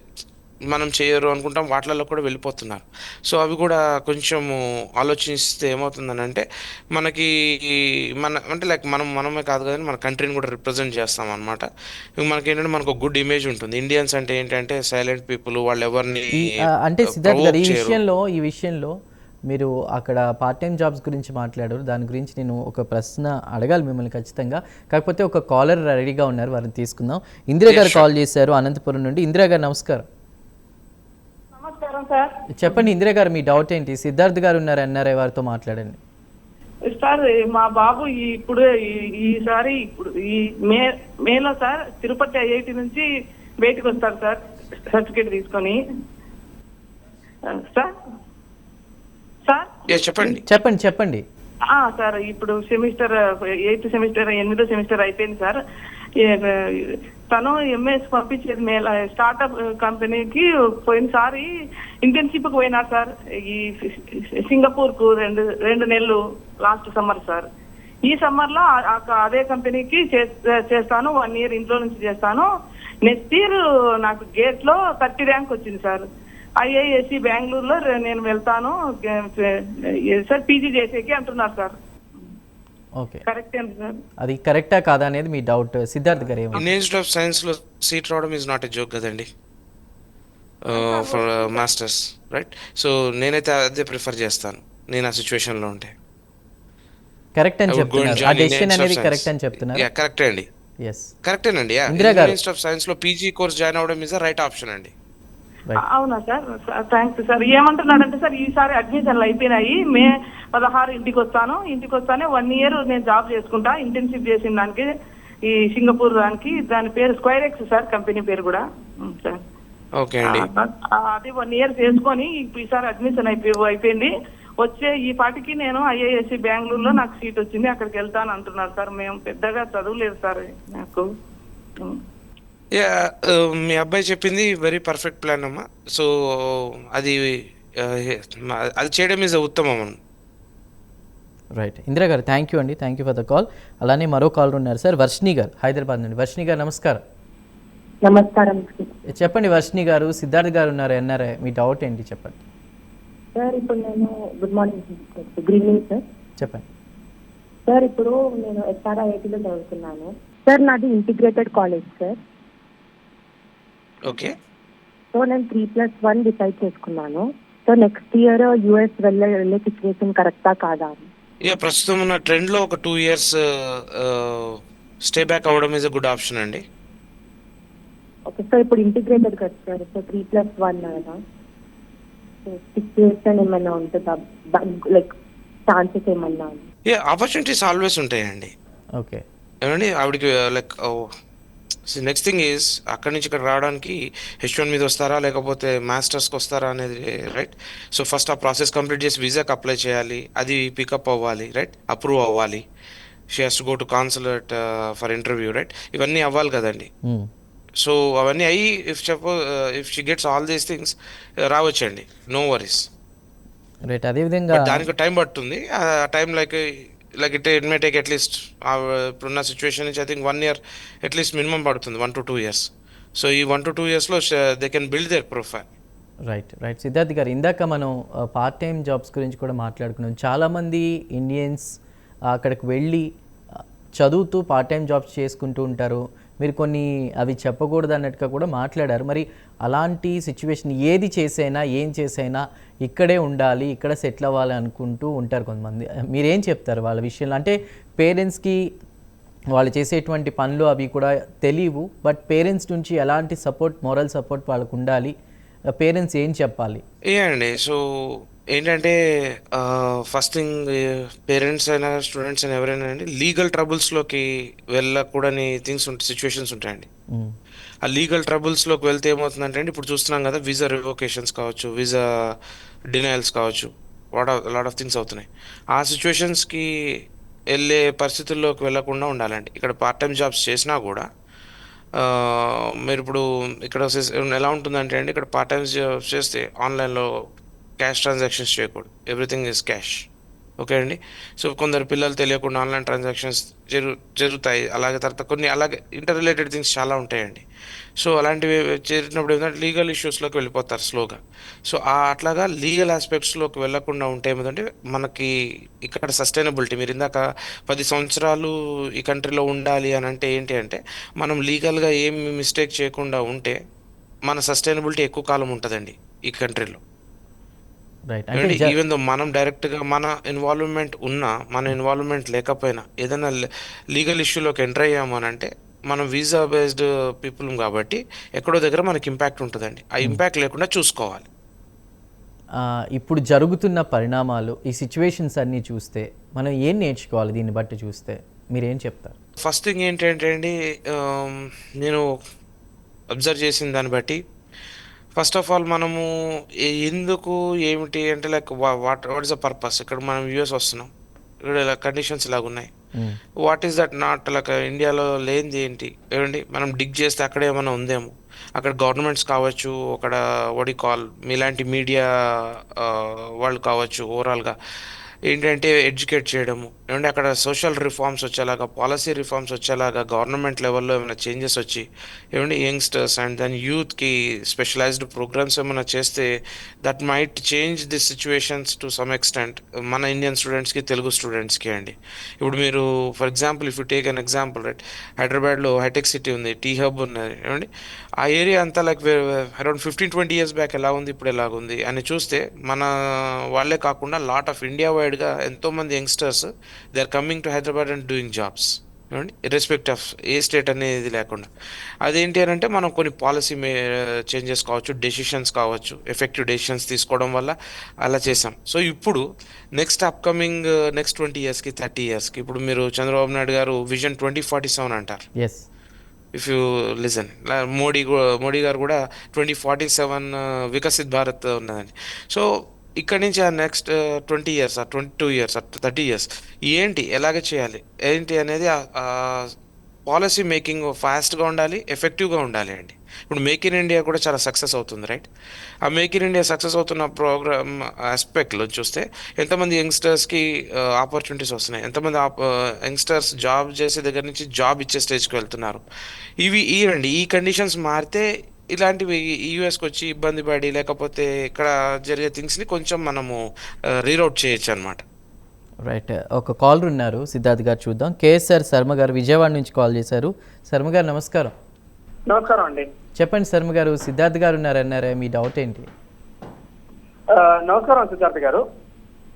మనం చేయరు అనుకుంటాం వాటిలలో కూడా వెళ్ళిపోతున్నారు. సో అవి కూడా కొంచెము ఆలోచిస్తే ఏమవుతుందని అంటే, మనకి మన అంటే లైక్ మనమే కాదు కానీ మన కంట్రీని కూడా రిప్రజెంట్ చేస్తాం అనమాట. మనకి ఏంటంటే మనకు గుడ్ ఇమేజ్ ఉంటుంది. ఇండియన్స్ అంటే ఏంటంటే సైలెంట్ పీపుల్, వాళ్ళు ఎవరిని అంటే సిద్ధార్థ్ గారు ప్రొవోక్ చేయరు. ఈ విషయంలో మీరు అక్కడ పార్ట్ టైం జాబ్స్ గురించి మాట్లాడారు. దాని గురించి నేను ఒక ప్రశ్న అడగాలి మిమ్మల్ని ఖచ్చితంగా. కాకపోతే ఒక కాలర్ రెడీగా ఉన్నారు, వారిని తీసుకుందాం. ఇందిరా గారు కాల్ చేశారు అనంతపురం నుండి. ఇందిరా గారు నమస్కారం. నమస్కారం సార్. చెప్పండి ఇందిరా గారు, మీ డౌట్ ఏంటి? సిద్ధార్థ్ గారు ఉన్నారు ఎన్ఆర్ఐ, వారితో మాట్లాడండి. సార్ మా బాబు ఇప్పుడు ఈసారి ఇప్పుడు ఈ మేలో సార్ తిరుపతి ఐఐటి నుంచి బయటకు వస్తారు సార్, సర్టిఫికేట్ తీసుకొని. సార్ సార్ చెప్పండి. సార్ ఇప్పుడు సెమిస్టర్ 8th సెమిస్టర్ 8వ సెమిస్టర్ అయిపోయింది సార్. తను ఎంఎస్ పంపించేది స్టార్ట్అప్ కంపెనీకి పోయినసారి ఇంటర్న్షిప్కి పోయినారు సార్. ఈ సింగపూర్కు 2 నెలలు లాస్ట్ సమ్మర్ సార్. ఈ సమ్మర్లో అదే కంపెనీకి చేస్తాను, 1 year ఇంట్లో నుంచి చేస్తాను. నెక్స్ట్ ఇయర్ నాకు గేట్లో 30 ర్యాంక్ వచ్చింది సార్. ఐఐఎస్సి బెంగళూరులో నేను వెళ్తాను సార్, పీజీ చేసేకి అంటున్నారు సార్. ఓకే, కరెక్ట్ అండి సార్? అది కరెక్టా కాదా అనేది మీ డౌట్. సిద్ధార్థ్ గారు ఏమో ఇన్స్టిట్యూట్ ఆఫ్ సైన్స్లో సీట్ రావడం ఈజ్ నాట్ ఎ జోక్ కదండి ఫర్ మాస్టర్స్, రైట్? సో నేనైతే అదే ప్రిఫర్ చేస్తాను నేను ఆ సిచ్యువేషన్లో ఉంటే. కరెక్ట్ అని చెప్తున్నారు, ఆ డెసిషన్ అనేది కరెక్ట్ అని చెప్తున్నారు. కరెక్టే అండి, ఎస్ కరెక్టేనండి. ఇన్స్టిట్యూట్ ఆఫ్ సైన్స్ లో పీజీ కోర్స్ జాయిన్ అవడం ఇస్ రైట్ ఆప్షన్ అండి. అవునా సార్? Thanks sir. ఏమంటున్నాడంటే సార్, ఈసారి అడ్మిషన్లు అయిపోయినాయి, మే 16 ఇంటికి వస్తానే 1 year నేను జాబ్ చేసుకుంటా, ఇంటర్న్షిప్ చేసిన దానికి ఈ సింగపూర్ దానికి. దాని పేరు స్క్వైర్ ఎక్స్ సార్, కంపెనీ పేరు కూడా సార్. ఓకే అండి, అది 1 year చేసుకొని ఈసారి అడ్మిషన్ అయిపోయింది. వచ్చే ఈ పాటికి నేను ఐఐఎస్సి బెంగళూరులో నాకు సీట్ వచ్చింది, అక్కడికి వెళ్తాను అంటున్నారు సార్. మేము పెద్దగా చదువులేదు సార్ నాకు. మీ అబ్బాయి చెప్పింది వెరీ పర్ఫెక్ట్ ప్లాన్ అమ్మా. సో అది చేయడం ఈజ్ ఉత్తమం. రైట్ ఇందిరా గారు, థ్యాంక్ యూ అండి, thank you for the call. అలానే మరో కాల్ ఉన్నారు సార్, వర్షిణి గారు హైదరాబాద్ నుండి. వర్షిణి గారు నమస్కారం. నమస్కారం చెప్పండి వర్షిణి గారు, సిద్ధార్థ్ గారు ఉన్నారు ఎన్ఆర్ఐ, మీ డౌట్ ఏంటి చెప్పండి. సార్ ఇప్పుడు నేను good morning, good evening sir. చెప్పండి సార్. ఇప్పుడు నేను SRIITలో చదువుతున్నాను సార్. నాది integrated college sir. Okay, so నేను 3+1 డిసైడ్ చేసుకున్నాను. సో నెక్స్ట్ ఇయర్ US వెళ్ళే సిచ్యువేషన్ కరెక్టా కాదా? ప్రస్తుతం ఉన్న ట్రెండ్ లో ఒక 2 years స్టే బ్యాక్ అవ్వడం ఇస్ అ గుడ్ ఆప్షన్ అండి. Okay sir. ఇప్పుడు ఇంటిగ్రేటెడ్ కదా సార్, సో 3+1 కదా, సో సిచ్యువేషన్ ఏమైనా ఉంటుందా, లైక్ ఛాన్సెస్ ఏమన్నా? ఆపర్చునిటీస్ ఆల్వేస్ ఉంటాయండి. ఓకే ఏమండి ఆవిడకి లైక్ నెక్స్ట్ థింగ్ ఈజ్ అక్కడి నుంచి ఇక్కడ రావడానికి H1 మీద వస్తారా లేకపోతే మాస్టర్స్కి వస్తారా అనేది, రైట్? సో ఫస్ట్ ఆ ప్రాసెస్ కంప్లీట్ చేసి వీసాకి అప్లై చేయాలి, అది పికప్ అవ్వాలి, రైట్? అప్రూవ్ అవ్వాలి. She has to go to consulate for interview, right? ఇవన్నీ అవ్వాలి కదండి. సో అవన్నీ అయ్యి if she gets all these things రావచ్చండి, నో వరీస్. రైట్, అదేవిధంగా దానికి టైం పడుతుంది. ఆ time like it may take at least ఇప్పుడున్న సిచ్యువేషన్ నుంచి I think 1 year at least minimum పడుతుంది, 1 to 2 years. సో ఈ 1 to 2 yearsలో they can build their profile. Right Siddharth garu, ఇందాక మనం పార్ట్ టైం జాబ్స్ గురించి కూడా మాట్లాడుకున్నాం. చాలామంది ఇండియన్స్ అక్కడికి వెళ్ళి చదువుతూ పార్ట్ టైం జాబ్స్ చేసుకుంటూ ఉంటారు. మీరు కొన్ని అవి చెప్పకూడదు అన్నట్టుగా కూడా మాట్లాడారు. మరి అలాంటి సిచ్యువేషన్ ఏది చేసైనా ఏం చేసైనా ఇక్కడే ఉండాలి, ఇక్కడ సెటిల్ అవ్వాలి అనుకుంటూ ఉంటారు కొంతమంది. మీరేం చెప్తారు వాళ్ళ విషయంలో? అంటే పేరెంట్స్కి వాళ్ళు చేసేటువంటి పనులు అవి కూడా తెలియవు, బట్ పేరెంట్స్ నుంచి ఎలాంటి సపోర్ట్, మోరల్ సపోర్ట్ వాళ్ళకు ఉండాలి, పేరెంట్స్ ఏం చెప్పాలి? అండి సో ఏంటంటే ఫస్ట్ థింగ్ పేరెంట్స్ అయినా స్టూడెంట్స్ అయినా ఎవరైనా అండి లీగల్ ట్రబుల్స్లోకి వెళ్ళకూడని థింగ్స్ సిచ్యువేషన్స్ ఉంటాయండి. ఆ లీగల్ ట్రబుల్స్లోకి వెళ్తే ఏమవుతుందంటే అండి, ఇప్పుడు చూస్తున్నాం కదా, వీసా రివోకేషన్స్ కావచ్చు, వీసా డినయల్స్ కావచ్చు, లాట్ ఆఫ్ థింగ్స్ అవుతున్నాయి. ఆ సిచ్యువేషన్స్కి వెళ్ళే పరిస్థితుల్లోకి వెళ్ళకుండా ఉండాలండి. ఇక్కడ పార్ట్ టైం జాబ్స్ చేసినా కూడా ఆ, మీరు ఇప్పుడు ఇక్కడ ఎలా ఉంటుందంటే అండి, ఇక్కడ పార్ట్ టైం జాబ్స్ చేస్తే ఆన్లైన్లో క్యాష్ ట్రాన్సాక్షన్స్ చేయకూడదు, ఎవ్రీథింగ్ ఇస్ క్యాష్. ఓకే అండి. సో కొందరు పిల్లలు తెలియకుండా ఆన్లైన్ ట్రాన్సాక్షన్స్ జరుగుతాయి. అలాగే తర్వాత కొన్ని అలాగే ఇంటర్ రిలేటెడ్ థింగ్స్ చాలా ఉంటాయండి. సో అలాంటివి చేరినప్పుడు ఏంటంటే లీగల్ ఇష్యూస్లోకి వెళ్ళిపోతారు స్లోగా. సో అట్లాగా లీగల్ ఆస్పెక్ట్స్లోకి వెళ్ళకుండా ఉంటే ఏమిటంటే మనకి ఇక్కడ సస్టైనబిలిటీ, మీరు ఇందాక 10 సంవత్సరాలు ఈ కంట్రీలో ఉండాలి అని అంటే ఏంటి అంటే, మనం లీగల్గా ఏం మిస్టేక్ చేయకుండా ఉంటే మన సస్టైనబిలిటీ ఎక్కువ కాలం ఉంటుందండి ఈ కంట్రీలో. రైట్. అంటే ఏమండి, ఈవెన్ దో మనం డైరెక్ట్గా మన ఇన్వాల్వ్మెంట్ ఉన్నా, మన ఇన్వాల్వ్మెంట్ లేకపోయినా ఏదైనా లీగల్ ఇష్యూలోకి ఎంటర్ అయ్యాము అని అంటే, మనం వీసా బేస్డ్ పీపుల్ కాబట్టి ఎక్కడో దగ్గర మనకి ఇంపాక్ట్ ఉంటుందండి. ఆ ఇంపాక్ట్ లేకుండా చూసుకోవాలి. ఇప్పుడు జరుగుతున్న పరిణామాలు, ఈ సిచ్యువేషన్స్ అన్నీ చూస్తే మనం ఏం నేర్చుకోవాలి? దీన్ని బట్టి చూస్తే మీరేం చెప్తారు? ఫస్ట్ థింగ్ ఏంటంటే అండి, నేను అబ్జర్వ్ చేసిన దాన్ని బట్టి, ఫస్ట్ ఆఫ్ ఆల్ మనము ఎందుకు ఏమిటి అంటే like what is the purpose. ఇక్కడ మనం యూఎస్ వస్తున్నాం, ఇక్కడ ఇలా కండిషన్స్ ఇలాగ ఉన్నాయి. What is that not like ఇండియాలో లేనిది ఏంటి ఏమండి, మనం డిగ్ చేస్తే అక్కడ ఏమైనా ఉందేమో. అక్కడ గవర్నమెంట్స్ కావచ్చు, అక్కడ వడి కాల్ మీలాంటి మీడియా వాళ్ళు కావచ్చు, ఓవరాల్గా ఏంటంటే ఎడ్యుకేట్ చేయడము, ఏమంటే అక్కడ సోషల్ రిఫార్మ్స్ వచ్చేలాగా, పాలసీ రిఫార్మ్స్ వచ్చేలాగా గవర్నమెంట్ లెవెల్లో ఏమైనా చేంజెస్ వచ్చి, ఏమంటే యంగ్స్టర్స్ అండ్ దెన్ యూత్కి స్పెషలైజ్డ్ ప్రోగ్రామ్స్ ఏమైనా చేస్తే that might change the situations to some extent, మన ఇండియన్ స్టూడెంట్స్కి, తెలుగు స్టూడెంట్స్కి అండి. ఇప్పుడు మీరు for example if you take an example right, హైదరాబాద్లో హైటెక్ సిటీ ఉంది, టీ హబ్ ఉన్నది, ఏమండి ఆ ఏరియా అంతా లైక్ అరౌండ్ 15-20 years బ్యాక్ ఎలా ఉంది, ఇప్పుడు ఎలాగుంది అని చూస్తే మన వాళ్ళే కాకుండా లాట్ ఆఫ్ ఇండియా వైడ్గా ఎంతోమంది youngsters they are coming to Hyderabad and doing jobs, ఏమండి ఇర్రెస్పెక్ట్ ఆఫ్ ఏ స్టేట్ అనేది లేకుండా. అదేంటి అని అంటే మనం కొన్ని పాలసీ చేంజెస్ కావచ్చు, డెసిషన్స్ కావచ్చు, ఎఫెక్టివ్ డెసిషన్స్ తీసుకోవడం వల్ల అలా చేసాం. సో ఇప్పుడు నెక్స్ట్ అప్కమింగ్ నెక్స్ట్ 20 yearsకి 30 yearsకి ఇప్పుడు మీరు చంద్రబాబు నాయుడు గారు విజన్ 2047 అంటారు. Yes. If you listen, Modi garu కూడా 2047 వికసిత్ భారత్ ఉన్నదండి. సో ఇక్కడ నుంచి ఆ నెక్స్ట్ 20 years, 22 years, 30 years ఏంటి, ఎలాగ చేయాలి ఏంటి అనేది పాలసీ మేకింగ్ ఫాస్ట్గా ఉండాలి, ఎఫెక్టివ్గా ఉండాలి అండి. ఇప్పుడు మేక్ ఇన్ ఇండియా కూడా చాలా సక్సెస్ అవుతుంది రైట్. ఆ మేక్ ఇన్ ఇండియా సక్సెస్ అవుతున్న ప్రోగ్రామ్ ఆస్పెక్ట్లో చూస్తే ఎంతమంది యంగ్స్టర్స్కి ఆపర్చునిటీస్ వస్తున్నాయి, ఎంతమంది యంగ్స్టర్స్ జాబ్ చేసే దగ్గర నుంచి జాబ్ ఇచ్చే స్టేజ్కి వెళ్తున్నారు. ఇవండి ఈ కండిషన్స్ మారితే ఇలాంటివి యూఎస్కి వచ్చి ఇబ్బంది పడి లేకపోతే ఇక్కడ జరిగే థింగ్స్ని కొంచెం మనము రీరౌట్ చేయొచ్చు అనమాట. రైట్. ఒక కాలర్ ఉన్నారు, సిద్ధార్థ్ గారు, చూద్దాం. కేఎస్ఆర్ శర్మ గారు విజయవాడ నుంచి కాల్ చేశారు. శర్మ గారు నమస్కారం. నమస్కారం అండి. చెప్పండి శర్మ గారు, సిద్ధార్థ్ గారు ఉన్నారన్నారే, మీ డౌట్ ఏంటి? నమస్కారం Siddharth garu,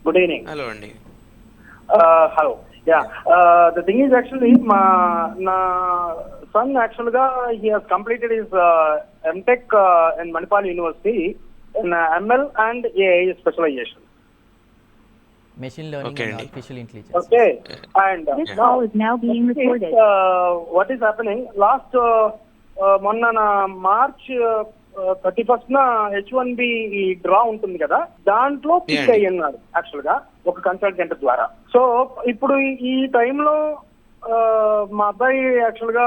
good evening. Hello అండి. Hello. Yeah, the thing is actually నా సన్ యాక్చువల్ గా he has completed his MTech in Manipal university in ML and AI specialization. Machine learning Okay, and అండి. Artificial intelligence. Okay, and This call is now being recorded. what is happening? Last మొన్న March 31st H1B draw ఉంటుంది కదా, దాంట్లో pick Yeah. అయ్యన్నారు actual గా ఒక consultant ద్వారా. So ఇప్పుడు ఈ టైంలో మా అబ్బాయి యాక్చువల్ గా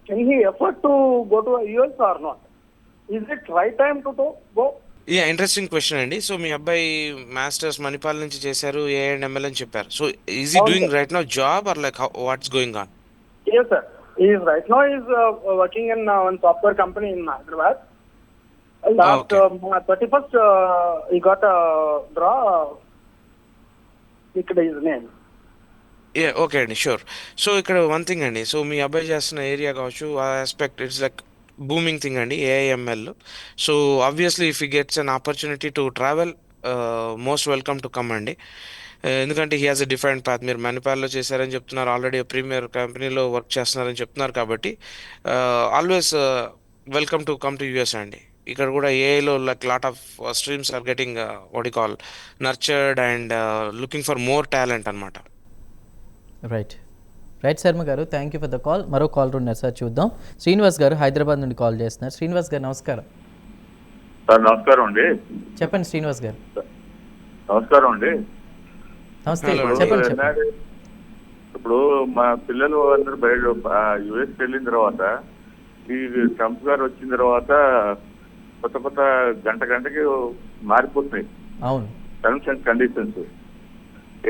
can he effort to go to US are not? Is it right time to go? Interesting question అండి. సో మీ అబ్బాయి మాస్టర్స్ మణిపాల్ నుంచి చేశారు, ఏ అండ్ ఎంఎల్ అని చెప్పారు. సో ఈజ్ ఈ doing right now job or like what's going on? Yes, sir. He is right now working in one software company in Hyderabad. Last Okay. 31st, he got a draw. ఇక్కడ his name. Okay అండి, sure. So ఇక్కడ one thing అండి, so మీ అబ్బాయి చేస్తున్న area కావచ్చు, ఆ aspect it's like booming thing అండి, AIML. So obviously if he gets an opportunity to travel, most welcome to come అండి. ఎందుకంటే he has a different path. మీరు మణిపాల్లో చేశారని చెప్తున్నారు, ఆల్రెడీ ప్రీమియర్ కంపెనీలో వర్క్ చేస్తున్నారని చెప్తున్నారు, కాబట్టి always welcome to come to US అండి. ఇక్కడ కూడా ఏఐలో like lot of streams are getting what you call nurtured and looking for more talent అనమాట. Right. Right Sharma garu, thank you for the call. మరో కాల్ ఉన్నారు సార్, చూద్దాం. శ్రీనివాస్ గారు హైదరాబాద్ నుండి కాల్ చేస్తున్నారు. శ్రీనివాస్ గారు నమస్కారం. సార్ నమస్కారం అండి. చెప్పండి శ్రీనివాస్ గారు. నమస్కారం అండి. నమస్తే, చెప్పండి. ఇప్పుడు మా పిల్లలు అందరూ బయట యుఎస్ వెళ్ళిన తర్వాత ఈ ట్రంప్ గారు వచ్చిన తర్వాత కొత్త గంటకి మారిపోతున్నాయి అవును టర్మ్స్ అండ్ కండిషన్స్.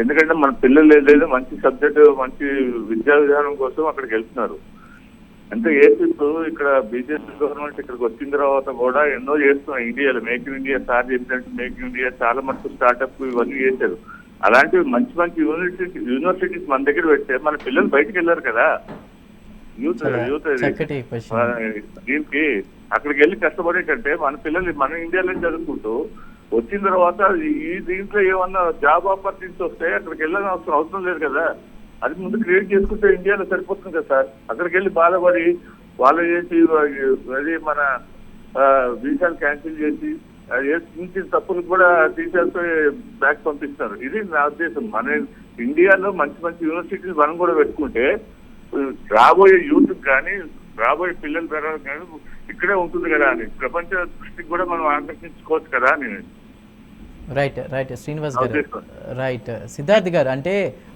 ఎందుకంటే మన పిల్లలు ఏదైతే మంచి సబ్జెక్టు మంచి విద్యా విధానం కోసం అక్కడికి వెళ్తున్నారు. అంటే ఏపీతో ఇక్కడ బీజేపీ గవర్నమెంట్ ఇక్కడికి వచ్చిన తర్వాత కూడా ఎన్నో చేస్తున్నాయి. ఇండియాలో మేక్ ఇన్ ఇండియా సార్ చెప్పినట్టు మేక్ ఇన్ ఇండియా చాలా మటుకు స్టార్ట్అప్ ఇవన్నీ చేశారు. అలాంటివి మంచి యూనివర్సిటీస్ మన దగ్గర పెడితే మన పిల్లలు బయటకు వెళ్ళారు కదా. యూత్ దీనికి అక్కడికి వెళ్ళి కష్టపడేటంటే మన పిల్లలు మన ఇండియాలో చదువుకుంటూ వచ్చిన తర్వాత ఈ దీంట్లో ఏమన్నా జాబ్ ఆపర్చునిటీస్ వస్తే అక్కడికి వెళ్ళాల్సిన అవసరం లేదు కదా. అది ముందు క్రియేట్ చేసుకుంటే ఇండియాలో సరిపోతుంది కదా సార్. అక్కడికి వెళ్ళి బాధపడి వాళ్ళు చేసి అది మన వీసాలు క్యాన్సిల్ చేసి చిన్న తప్పులు కూడా టీచర్స్ బ్యాక్ పంపిస్తారు. ఇది నా ఉద్దేశం. మన ఇండియాలో మంచి యూనివర్సిటీస్ మనం కూడా పెట్టుకుంటే రాబోయే యూత్ కానీ రాబోయే పిల్లల ద్వారా కానీ ఇక్కడే ఉంటుంది కదా అని ప్రపంచ దృష్టికి కూడా మనం ఆకర్షించుకోవచ్చు కదా అని. రైట్ శ్రీనివాస్ గారు. రైట్ సిద్ధార్థ్ గారు, అంటే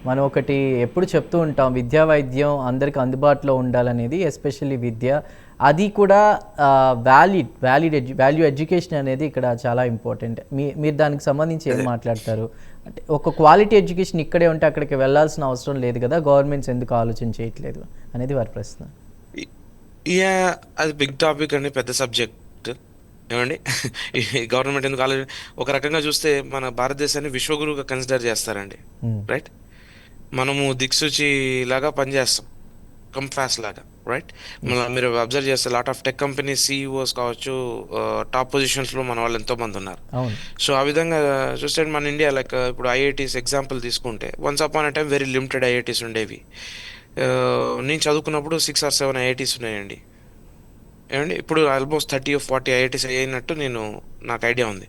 మనం ఒకటి ఎప్పుడు చెప్తూ ఉంటాం, విద్యా వైద్యం అందరికి అందుబాటులో ఉండాలనేది, ఎస్పెషల్లీ విద్య. అది కూడా వాల్యూ ఎడ్యుకేషన్ అనేది ఇక్కడ చాలా ఇంపార్టెంట్. మీరు దానికి సంబంధించి ఏం మాట్లాడతారు? అంటే ఒక క్వాలిటీ ఎడ్యుకేషన్ ఇక్కడే ఉంటే అక్కడికి వెళ్ళాల్సిన అవసరం లేదు కదా, గవర్నమెంట్స్ ఎందుకు ఆలోచన చేయట్లేదు అనేది వారి ప్రశ్న. అది బిగ్ టాపిక్ అండి, పెద్ద సబ్జెక్ట్. ఏమండి గవర్నమెంట్ ఎందుకు ఆలోచన, ఒక రకంగా చూస్తే మన భారతదేశాన్ని విశ్వగురువుగా కన్సిడర్ చేస్తారండి. రైట్, మనము దిక్సూచి లాగా పనిచేస్తాం, కంపాస్ లాగా. రైట్, మీరు అబ్జర్వ్ చేస్తే lot of tech companies CEOs కావచ్చు, టాప్ పొజిషన్స్లో మన వాళ్ళు ఎంతో మంది ఉన్నారు. సో ఆ విధంగా చూస్తే మన ఇండియా లైక్ ఇప్పుడు ఐఐటీస్ ఎగ్జాంపుల్ తీసుకుంటే once upon a time very limited IITs ఉండేవి. నేను చదువుకున్నప్పుడు 6 or 7 ఐఐటీస్ ఉన్నాయండి. ఏమండి ఇప్పుడు ఆల్మోస్ట్ 30 or 40 ఐఐటీస్ అయినట్టు నాకు ఐడియా ఉంది.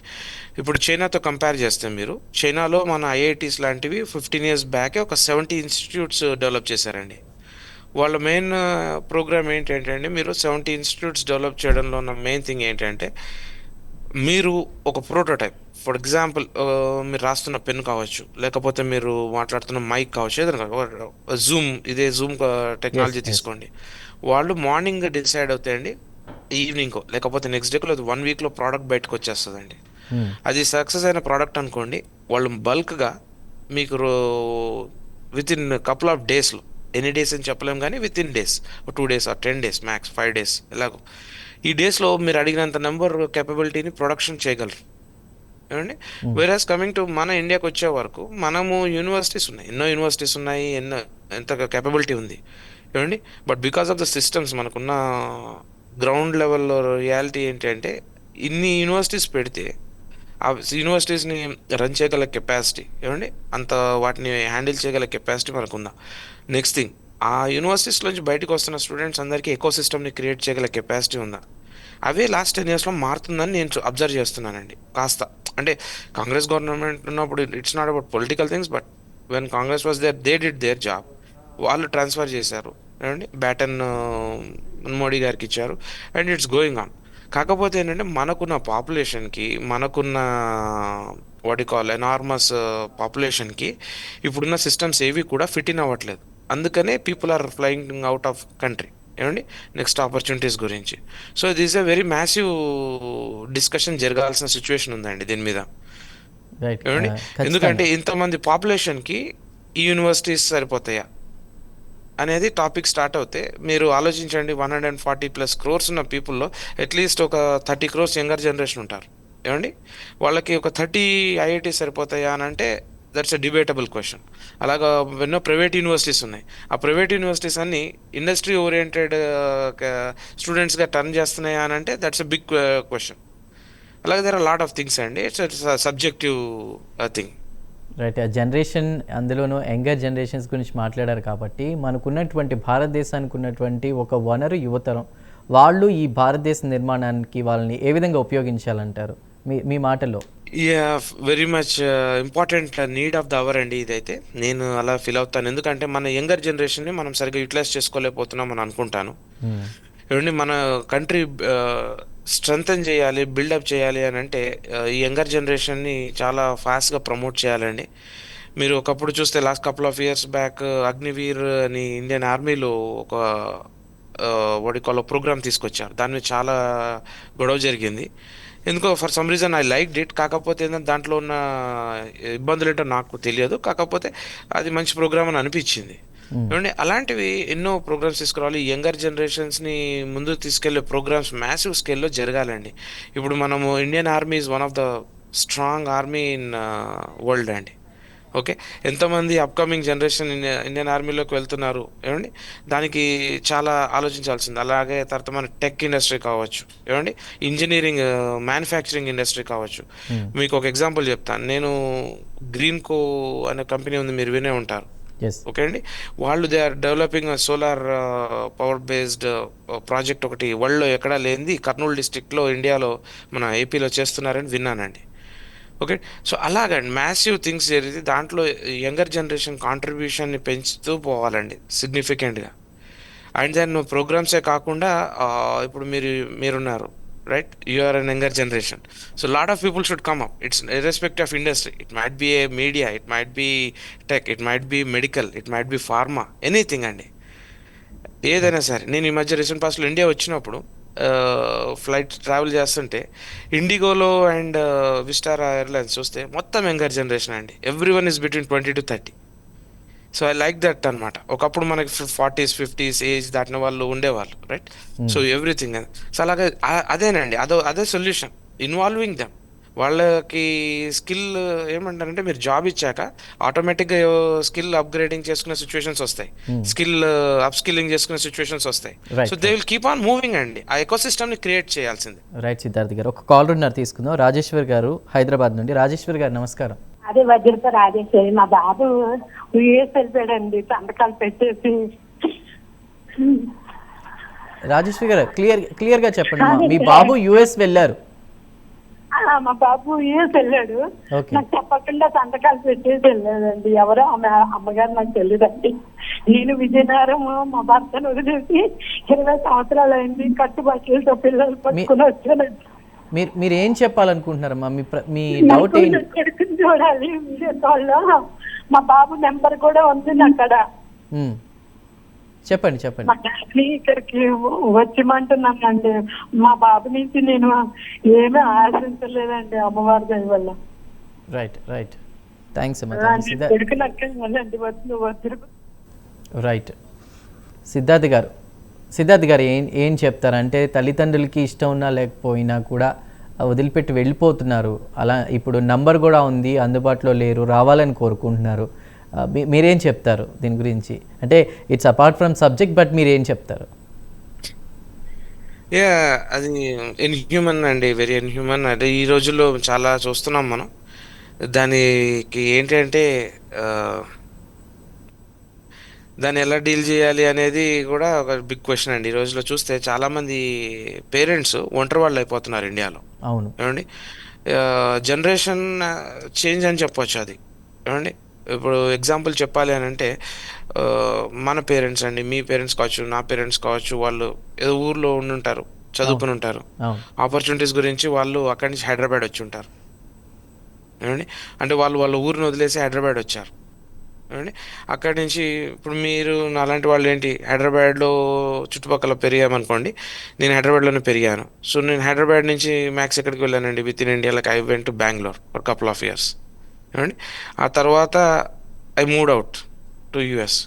ఇప్పుడు చైనాతో కంపేర్ చేస్తే మీరు చైనాలో మన ఐఐటీస్ లాంటివి 15 years బ్యాకే ఒక 70 ఇన్స్టిట్యూట్స్ డెవలప్ చేశారండి. వాళ్ళ మెయిన్ ప్రోగ్రామ్ ఏంటంటే మీరు 70 ఇన్స్టిట్యూట్స్ డెవలప్ చేయడంలో ఉన్న మెయిన్ థింగ్ ఏంటంటే మీరు ఒక ప్రోటోటైప్, ఫర్ ఎగ్జాంపుల్ మీరు రాస్తున్న పెన్ కావచ్చు, లేకపోతే మీరు మాట్లాడుతున్న మైక్ కావచ్చు, ఏదైనా జూమ్ టెక్నాలజీ తీసుకోండి. వాళ్ళు మార్నింగ్ డిసైడ్ అవుతాయండి, ఈవినింగ్కో లేకపోతే నెక్స్ట్ డేకో లేదా 1 weekలో ప్రోడక్ట్ బయటకు వచ్చేస్తుందండి. అది సక్సెస్ అయిన ప్రోడక్ట్ అనుకోండి, వాళ్ళు బల్క్గా మీకు విత్ ఇన్ కపుల్ ఆఫ్ డేస్లో, ఎనీ డేస్ అని చెప్పలేము కానీ with in days, 2 days or 10 days max 5 days ఎలాగో, ఈ డేస్లో మీరు అడిగినంత నెంబర్ కేపబిలిటీని ప్రొడక్షన్ చేయగలరు. ఏమండి వేరాస్ కమింగ్ టు మన ఇండియాకి వచ్చే వరకు మనము యూనివర్సిటీస్ ఉన్నాయి, ఎన్నో యూనివర్సిటీస్ ఉన్నాయి, ఎంత కేపబిలిటీ ఉంది. ఏమండి but because of the systems మనకున్న గ్రౌండ్ లెవెల్లో రియాలిటీ ఏంటంటే ఇన్ని యూనివర్సిటీస్ పెడితే ఆ యూనివర్సిటీస్ని రన్ చేయగల కెపాసిటీ, ఏమండి అంత వాటిని హ్యాండిల్ చేయగల కెపాసిటీ మనకుందా? నెక్స్ట్ థింగ్, ఆ యూనివర్సిటీస్ నుంచి బయటకు వస్తున్న స్టూడెంట్స్ అందరికీ ఎకో సిస్టమ్ని క్రియేట్ చేయగల కెపాసిటీ ఉందా? అవే లాస్ట్ 10 yearsలో మారుతుందని నేను అబ్జర్వ్ చేస్తున్నానండి. కాస్త అంటే కాంగ్రెస్ గవర్నమెంట్ ఉన్నప్పుడు it's not about political things, but when Congress was there they did their job. వాళ్ళు ట్రాన్స్ఫర్ చేశారు, ఏమండి బ్యాటన్ మోడీ గారికి ఇచ్చారు, అండ్ ఇట్స్ గోయింగ్ ఆన్. కాకపోతే ఏంటంటే మనకున్న పాపులేషన్కి, మనకున్న వాట్ యు కాల్ ఎనార్మస్ పాపులేషన్కి ఇప్పుడున్న సిస్టమ్స్ ఏవి కూడా ఫిట్ ఇన్ అవ్వట్లేదు. అందుకనే people are flying out of country. ఏమండి నెక్స్ట్ ఆపర్చునిటీస్ గురించి. So this a very massive discussion జరగాల్సిన సిచ్యువేషన్ ఉందండి దీని మీద. ఏమండి ఎందుకంటే ఇంతమంది పాపులేషన్కి ఈ యూనివర్సిటీస్ సరిపోతాయా అనేది టాపిక్ స్టార్ట్ అవుతే మీరు ఆలోచించండి, 140+ crores ఉన్న పీపుల్లో అట్లీస్ట్ ఒక 30 crores యంగర్ జనరేషన్ ఉంటారు. ఏమండి వాళ్ళకి ఒక 30 ఐఐటీస్ సరిపోతాయా అని అంటే దట్స్ ఎ డిబేటబుల్ క్వశ్చన్. అలాగా ఎన్నో ప్రైవేట్ యూనివర్సిటీస్ ఉన్నాయి, ఆ ప్రైవేట్ యూనివర్సిటీస్ అన్ని ఇండస్ట్రీ ఓరియంటెడ్ స్టూడెంట్స్గా టర్న్ చేస్తున్నాయా అని అంటే దట్స్ ఎ బిగ్ క్వశ్చన్. అలాగే there are lot of things అండి, ఇట్స్ సబ్జెక్టివ్ థింగ్. రైట్, ఆ జనరేషన్, అందులోనూ యంగర్ జనరేషన్స్ గురించి మాట్లాడారు కాబట్టి మనకున్నటువంటి భారతదేశానికి ఉన్నటువంటి ఒక వనరు యువతరం. వాళ్ళు ఈ భారతదేశ నిర్మాణానికి వాళ్ళని ఏ విధంగా ఉపయోగించాలంటారు మీ మాటలో? Yeah, very much important need of the hour అండి ఇదైతే. నేను అలా ఫీల్ అవుతాను, ఎందుకంటే మన యంగర్ జనరేషన్ని మనం సరిగ్గా యూటిలైజ్ చేసుకోలేకపోతున్నాం అని అనుకుంటాను. ఏమండి, మన కంట్రీ స్ట్రెంగ్తన్ చేయాలి, బిల్డప్ చేయాలి అని అంటే ఈ యంగర్ జనరేషన్ని చాలా ఫాస్ట్గా ప్రమోట్ చేయాలండి. మీరు ఒకప్పుడు చూస్తే last couple of years back Agniveer అని ఇండియన్ ఆర్మీలో ఒక వాడికాల ప్రోగ్రామ్ తీసుకొచ్చారు. దాని మీద చాలా గొడవ జరిగింది. ఎందుకో for some reason I liked it. కాకపోతే ఏంటంటే దాంట్లో ఉన్న ఇబ్బందులు ఏంటో నాకు తెలియదు, కాకపోతే అది మంచి ప్రోగ్రామ్ అని అనిపించింది. ఏమండి, అలాంటివి ఎన్నో ప్రోగ్రామ్స్ తీసుకురావాలి. యంగర్ జనరేషన్స్ని ముందుకు తీసుకెళ్లే ప్రోగ్రామ్స్ మ్యాసివ్ స్కేల్లో జరగాలండి. ఇప్పుడు మనము Indian army is one of the strong army in world అండి. ఓకే, ఎంతమంది అప్కమింగ్ జనరేషన్ ఇండియన్ ఆర్మీలోకి వెళ్తున్నారు ఏమండి, దానికి చాలా ఆలోచించాల్సింది. అలాగే తర్వాత మన టెక్ ఇండస్ట్రీ కావచ్చు, ఏమండి ఇంజనీరింగ్ మ్యానుఫ్యాక్చరింగ్ ఇండస్ట్రీ కావచ్చు. మీకు ఒక ఎగ్జాంపుల్ చెప్తాను. నేను గ్రీన్ కో అనే కంపెనీ ఉంది, మీరు వినే ఉంటారు. ఓకే అండి, వాళ్ళు they are developing solar power based project ఒకటి వరల్డ్లో ఎక్కడా లేనిది కర్నూలు డిస్టిక్లో ఇండియాలో మన ఏపీలో చేస్తున్నారని విన్నానండి. ఓకే, సో అలాగండి మ్యాసివ్ థింగ్స్ జరిగితే దాంట్లో యంగర్ జనరేషన్ కాంట్రిబ్యూషన్ని పెంచుతూ పోవాలండి సిగ్నిఫికెంట్గా. అండ్ దెన్ ప్రోగ్రామ్సే కాకుండా ఇప్పుడు మీరున్నారు right, you are an younger generation. So lot of people should come up. It's irrespective of industry. It might be a media, it might be tech, it might be medical, it might be pharma, anything అండి, ఏదైనా సరే. నేను ఈ మధ్య recent పాస్ట్లో India వచ్చినప్పుడు flight travel చేస్తుంటే ఇండిగోలో and Vistara airlines చూస్తే మొత్తం యంగర్ జనరేషన్ అండి. Every one is between 20 to 30. So I like that అనమాట. ఒకప్పుడు మనకి 40s 50s ఏజ్ దాటిన వాళ్ళు ఉండేవాళ్ళు రైట్. సో ఎవ్రీథింగ్, సో అలాగే అదేనండి, అదే సొల్యూషన్. Involving them. వాళ్ళకి స్కిల్ ఏమంటారంటే మీరు జాబ్ ఇచ్చాక ఆటోమేటిక్గా స్కిల్ అప్గ్రేడింగ్ చేసుకునే సిచ్యువేషన్స్ వస్తాయి, స్కిల్ అప్ స్కిల్లింగ్ చేసుకునే సిచ్యువేషన్స్ వస్తాయి. So they will keep on moving అండి. ఆ ఎకో సిస్టమ్ని క్రియేట్ చేయాల్సింది. రైట్ సిద్ధార్థ్ గారు, ఒక కాల్ ఉన్నారు తీసుకుందాం. రాజేశ్వర్ గారు హైదరాబాద్ నుండి. రాజేశ్వర్ గారు నమస్కారం. అదే వజ్రత రాజేశ్వరి, మా బాబు యూఎస్ వెళ్ళిపోయాడండి సంతకాలు పెట్టేసి. రాజేశ్వరి గారు క్లియర్గా చెప్పండి, మీ బాబు యుఎస్ వెళ్ళారు? మా బాబు యూఎస్ వెళ్ళాడు, నాకు చెప్పకుండా సంతకాలు పెట్టేసి వెళ్ళాడండి. ఎవరో ఆమె అమ్మగారు నాకు తెలియదండి. నేను విజయనగరం మా భర్తను వదిలేసి 20 సంవత్సరాలు అయింది, కట్టుబట్టలతో పిల్లలు పట్టుకుని వచ్చానండి. మీరు ఏం చెప్పాలనుకుంటున్నారమ్మా? మీ డౌట్ ఏంటి? కొడుకుని చూడాలి వీడియో కాల్లో. మా బాబు నెంబర్ కూడా ఉంది అక్కడ. చెప్పండి. ఇక్కడికి వచ్చిమంటున్నానండి. మా బాబు నుంచి నేను ఏమీ ఆశించలేదండి, అమ్మవారి దయ వల్ల. రైట్ థ్యాంక్స్ అమ్మా. రైట్ సిద్ధార్థ్ గారు ఏం చెప్తారంటే, తల్లిదండ్రులకి ఇష్టం ఉన్నా లేకపోయినా కూడా వదిలిపెట్టి వెళ్ళిపోతున్నారు. అలా ఇప్పుడు నంబర్ కూడా ఉంది, అందుబాటులో లేరు, రావాలని కోరుకుంటున్నారు. మీరేం చెప్తారు దీని గురించి? అంటే it's apart from subject, but మీరేం చెప్తారు? అది ఇన్హ్యూమన్ అండి, వెరీ ఇన్హ్యూమన్. అంటే ఈ రోజుల్లో చాలా చూస్తున్నాం మనం. దానికి ఏంటంటే దాన్ని ఎలా డీల్ చేయాలి అనేది కూడా ఒక బిగ్ క్వశ్చన్ అండి. ఈ రోజులో చూస్తే చాలామంది పేరెంట్స్ ఒంటరి వాళ్ళు అయిపోతున్నారు ఇండియాలో. అవును ఏమండి, జనరేషన్ చేంజ్ అని చెప్పొచ్చు అది. ఏమండి, ఇప్పుడు ఎగ్జాంపుల్ చెప్పాలి అని అంటే మన పేరెంట్స్ అండి, మీ పేరెంట్స్ కావచ్చు, నా పేరెంట్స్ కావచ్చు, వాళ్ళు ఏదో ఊర్లో ఉండుంటారు, చదువుకుని ఉంటారు, ఆపర్చునిటీస్ గురించి వాళ్ళు అక్కడి నుంచి హైదరాబాద్ వచ్చి ఉంటారు. ఏమండి, అంటే వాళ్ళ ఊరిని వదిలేసి హైదరాబాద్ వచ్చారు. ఏమండి, అక్కడి నుంచి ఇప్పుడు మీరు అలాంటి వాళ్ళు ఏంటి హైదరాబాద్లో చుట్టుపక్కల పెరిగామనుకోండి. నేను హైదరాబాద్లోనే పెరిగాను. సో నేను హైదరాబాద్ నుంచి మ్యాక్స్ ఎక్కడికి వెళ్ళానండి, with in India. Like I went to Bengaluru for couple of years. ఏమండి, ఆ తర్వాత I moved out to US.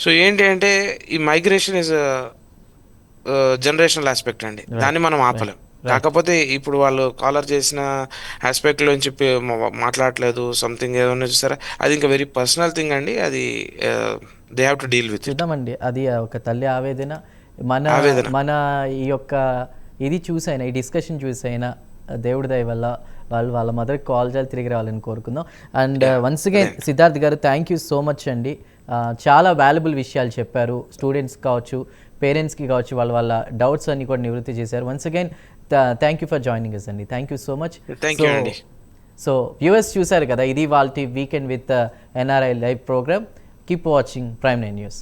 So ఏంటి అంటే ఈ మైగ్రేషన్ ఇస్ జనరేషనల్ ఆస్పెక్ట్ అండి, దాన్ని మనం ఆపలేం. కాకపోతే ఇప్పుడు వాళ్ళు కాలర్ చేసిన ఆస్పెక్ట్లో చెప్పి మాట్లాడలేదు సంథింగ్ ఏదన్నా చూసారా, అది ఇంకా వెరీ పర్సనల్ థింగ్ అండి. అది they have to deal with. చూద్దామండి, అది ఒక తల్లి ఆవేదన. మన ఈ యొక్క ఇది చూసైనా, ఈ డిస్కషన్ చూసైనా దేవుడి దయ వల్ల వాళ్ళ మదర్కి కాల్ చేయాలి, తిరిగి రావాలని కోరుకుందాం. అండ్ వన్స్ అగైన్ సిద్ధార్థ్ గారు, థ్యాంక్ యూ సో మచ్ అండి. చాలా వాల్యుబుల్ విషయాలు చెప్పారు. స్టూడెంట్స్ కావచ్చు, పేరెంట్స్కి కావచ్చు, వాళ్ళ డౌట్స్ అన్ని కూడా నివృత్తి చేశారు. Once again thank you for joining us అండి. Thank you so much. So viewers చూశారు కదా, ఇది వాళ్ళ weekend with NRI live program. Keep watching Prime Nine news.